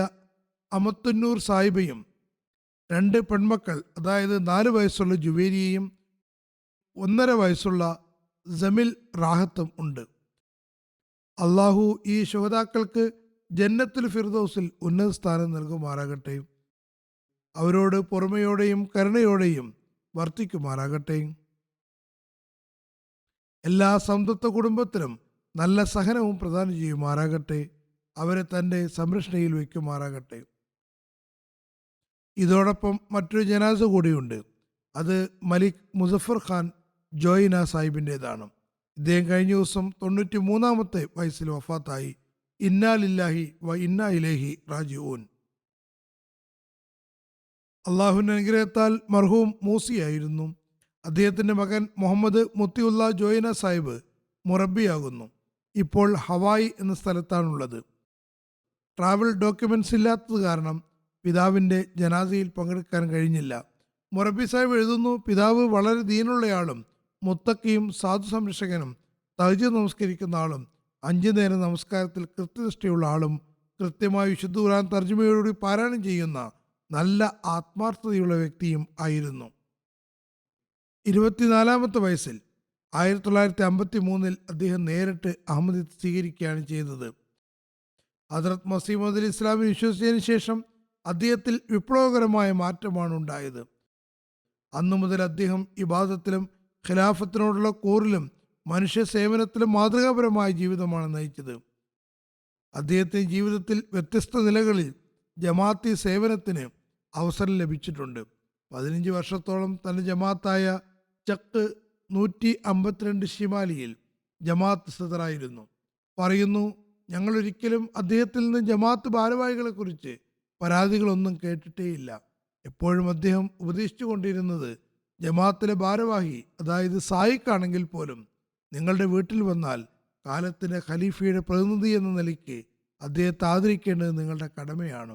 അമത്തുന്നൂർ സാഹിബയും 2 പെൺമക്കൾ, അതായത് 4 വയസ്സുള്ള ജുവേരിയയും 1.5 വയസ്സുള്ള ജമിൽ റാഹത്തും ഉണ്ട്. അള്ളാഹു ഈ ശുഹദാക്കൾക്ക് ജന്നത്തുൽ ഫിർദൗസിൽ ഉന്നത സ്ഥാനം നൽകുമാറാകട്ടെ. അവരോട് പൊറുമയോടെയും കരുണയോടെയും വർത്തിക്കുമാറാകട്ടെ. എല്ലാ സംതൃപ്ത കുടുംബത്തിനും നല്ല സഹനവും പ്രദാനം ചെയ്യുമാറാകട്ടെ. അവരെ തൻ്റെ സംരക്ഷണയിൽ വയ്ക്കുമാറാകട്ടെ. ഇതോടൊപ്പം മറ്റൊരു ജനാസ കൂടിയുണ്ട്. അത് മലിക് മുസഫർ ഖാൻ ജോയിന സാഹിബിൻ്റെതാണ്. ഇദ്ദേഹം കഴിഞ്ഞ ദിവസം 93-ാമത്തെ വയസ്സിൽ വഫാത്തായി. ഇന്നാ ലില്ലാഹി വ ഇന്നാ ഇലൈഹി റാജിഊൻ. അള്ളാഹുവിൻ്റെ അനുഗ്രഹത്താൽ മർഹൂം മൂസിയായിരുന്നു. അദ്ദേഹത്തിൻ്റെ മകൻ മുഹമ്മദ് മുത്തിയുള്ള ജോയിന സാഹിബ് മുറബിയാകുന്നു. ഇപ്പോൾ ഹവായി എന്ന സ്ഥലത്താണുള്ളത്. ട്രാവൽ ഡോക്യുമെൻറ്റ്സ് ഇല്ലാത്തത് കാരണം പിതാവിൻ്റെ ജനാസയിൽ പങ്കെടുക്കാൻ കഴിഞ്ഞില്ല. മുറബി സാഹിബ് എഴുതുന്നു, പിതാവ് വളരെ ദീനുള്ളയാളും മുത്തക്കിയും സാധു സംരക്ഷകനും തഹജ്ജുദ് നമസ്കരിക്കുന്ന ആളും 5 നേരം നമസ്കാരത്തിൽ കൃത്യനിഷ്ഠയുള്ള ആളും കൃത്യമായി വിശുദ്ധ ഖുർആൻ തർജ്ജമയോടുകൂടി പാരായണം ചെയ്യുന്ന നല്ല ആത്മാർത്ഥതയുള്ള വ്യക്തിയും ആയിരുന്നു. 24-ാമത്തെ വയസ്സിൽ 1953 അദ്ദേഹം നേരിട്ട് അഹമ്മദിയത്ത് സ്വീകരിക്കുകയാണ് ചെയ്തത്. ഹദ്റത്ത് മസീഹ് അലി ഇസ്ലാമിൽ വിശ്വസിച്ചതിന് ശേഷം അദ്ദേഹത്തിൽ വിപ്ലവകരമായ മാറ്റമാണ് ഉണ്ടായത്. അന്നു മുതൽ അദ്ദേഹം ഇബാദത്തിലും ഖിലാഫത്തിനോടുള്ള കൂറിലും മനുഷ്യ സേവനത്തിലും മാതൃകാപരമായ ജീവിതമാണ് നയിച്ചത്. അദ്ദേഹത്തിന് ജീവിതത്തിൽ വ്യത്യസ്ത നിലകളിൽ ജമാഅത്തി സേവനത്തിന് അവസരം ലഭിച്ചിട്ടുണ്ട്. 15 വർഷത്തോളം തൻ്റെ ജമാഅത്തായ ചക്ക് 152 ഷിമാലിയിൽ ജമാഅത്ത് സദറായിരുന്നു. പറയുന്നു, ഞങ്ങളൊരിക്കലും അദ്ദേഹത്തിൽ നിന്ന് ജമാഅത്ത് ഭാരവാഹികളെക്കുറിച്ച് പരാതികളൊന്നും കേട്ടിട്ടേയില്ല. എപ്പോഴും അദ്ദേഹം ഉപദേശിച്ചു കൊണ്ടിരുന്നത്, ജമാഅത്തിലെ ഭാരവാഹി, അതായത് സായിക്കാണെങ്കിൽ പോലും നിങ്ങളുടെ വീട്ടിൽ വന്നാൽ കാലത്തിൻ്റെ ഖലീഫയുടെ പ്രതിനിധി എന്ന നിലയ്ക്ക് അദ്ദേഹത്തെ ആദരിക്കേണ്ടത് നിങ്ങളുടെ കടമയാണ്.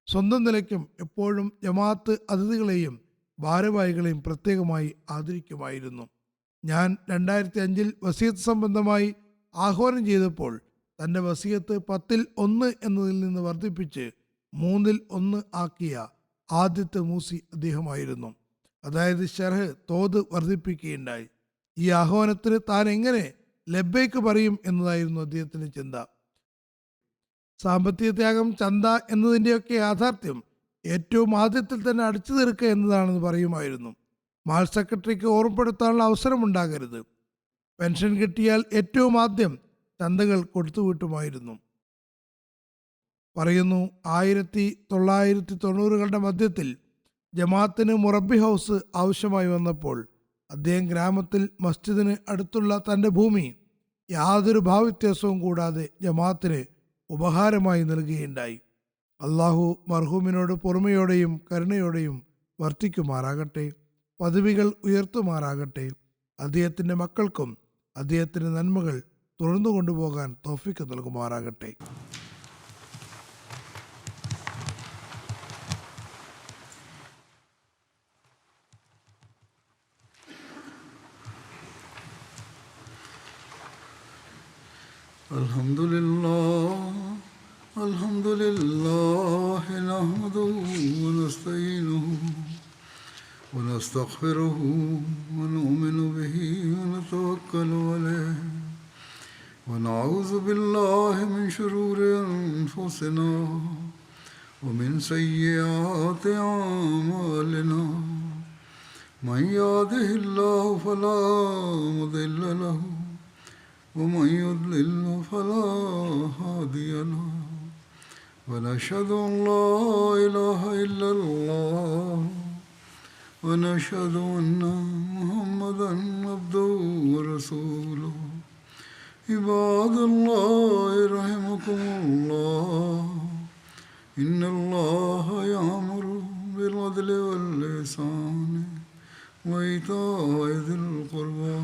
സ്വന്തം നിലയ്ക്കും എപ്പോഴും ജമാഅത്ത് അതിഥികളെയും ഭാരവാഹികളെയും പ്രത്യേകമായി ആദരിക്കുമായിരുന്നു. ഞാൻ 2005 വസിയത്ത് സംബന്ധമായി ആഹ്വാനം ചെയ്തപ്പോൾ തൻ്റെ വസിയത്ത് 10-ൽ 1 എന്നതിൽ നിന്ന് വർദ്ധിപ്പിച്ച് 3-ൽ 1 ആക്കിയ ആദ്യത്തെ മൂസി അദ്ദേഹമായിരുന്നു. അതായത് ഷർഹ് തോത് വർദ്ധിപ്പിക്കുകയുണ്ടായി. ഈ ആഹ്വാനത്തിന് താൻ എങ്ങനെ ലബ്ബൈക്ക് പറയും എന്നതായിരുന്നു അദ്ദേഹത്തിൻ്റെ ചിന്ത. സാമ്പത്തിക ത്യാഗം, ചന്ത എന്നതിൻ്റെയൊക്കെ യാഥാർത്ഥ്യം ഏറ്റവും ആദ്യത്തിൽ തന്നെ അടിച്ചു തീർക്കുക എന്നതാണെന്ന് പറയുമായിരുന്നു. മാൾ സെക്രട്ടറിക്ക് ഓർമ്മപ്പെടുത്താനുള്ള അവസരമുണ്ടാകരുത്. പെൻഷൻ കിട്ടിയാൽ ഏറ്റവും ആദ്യം ചന്തകൾ കൊടുത്തുവിട്ടുമായിരുന്നു. പറയുന്നു, 1990-കളുടെ മധ്യത്തിൽ ജമാഅത്തിന് മുറബി ഹൗസ് ആവശ്യമായി വന്നപ്പോൾ അദ്ദേഹം ഗ്രാമത്തിൽ മസ്ജിദിന് അടുത്തുള്ള തൻ്റെ ഭൂമി യാതൊരു ഭാവവ്യത്യാസവും കൂടാതെ ജമാഅത്തിന് ഉപഹാരമായി നൽകുകയുണ്ടായി. അള്ളാഹു മർഹൂമിനോട് പൊറുമയോടെയും കരുണയോടെയും വർത്തിക്കുമാറാകട്ടെ. പദവികൾ ഉയർത്തുമാറാകട്ടെ. അദ്ദേഹത്തിൻ്റെ മക്കൾക്കും അദ്ദേഹത്തിൻ്റെ നന്മകൾ തുടർന്നു കൊണ്ടുപോകാൻ തൗഫീഖ് നൽകുമാറാകട്ടെ. الحمد لله الحمد لله نحمده ونستعينه ونستغفره ونؤمن به ونتوكل عليه ونعوذ بالله من شرور أنفسنا ومن سيئات أعمالنا من يهده الله فلا مضل له ومن يضلل فلا هادي له ونشهد أن لا إله إلا الله ونشهد أن محمدا عبده ورسوله عباد الله رحمكم الله إن الله يأمر بالعدل والإحسان وإيتاء ذي القربى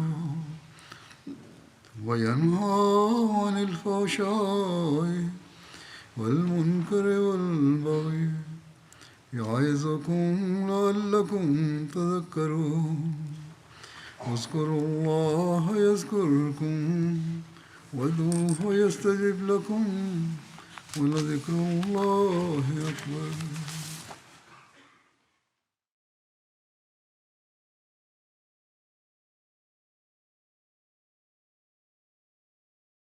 وينهى عن الفحشاء والمنكر والبغي يعظكم لعلكم تذكرون اذكروا الله يذكركم وادعوه يستجب لكم ولذكر الله أكبر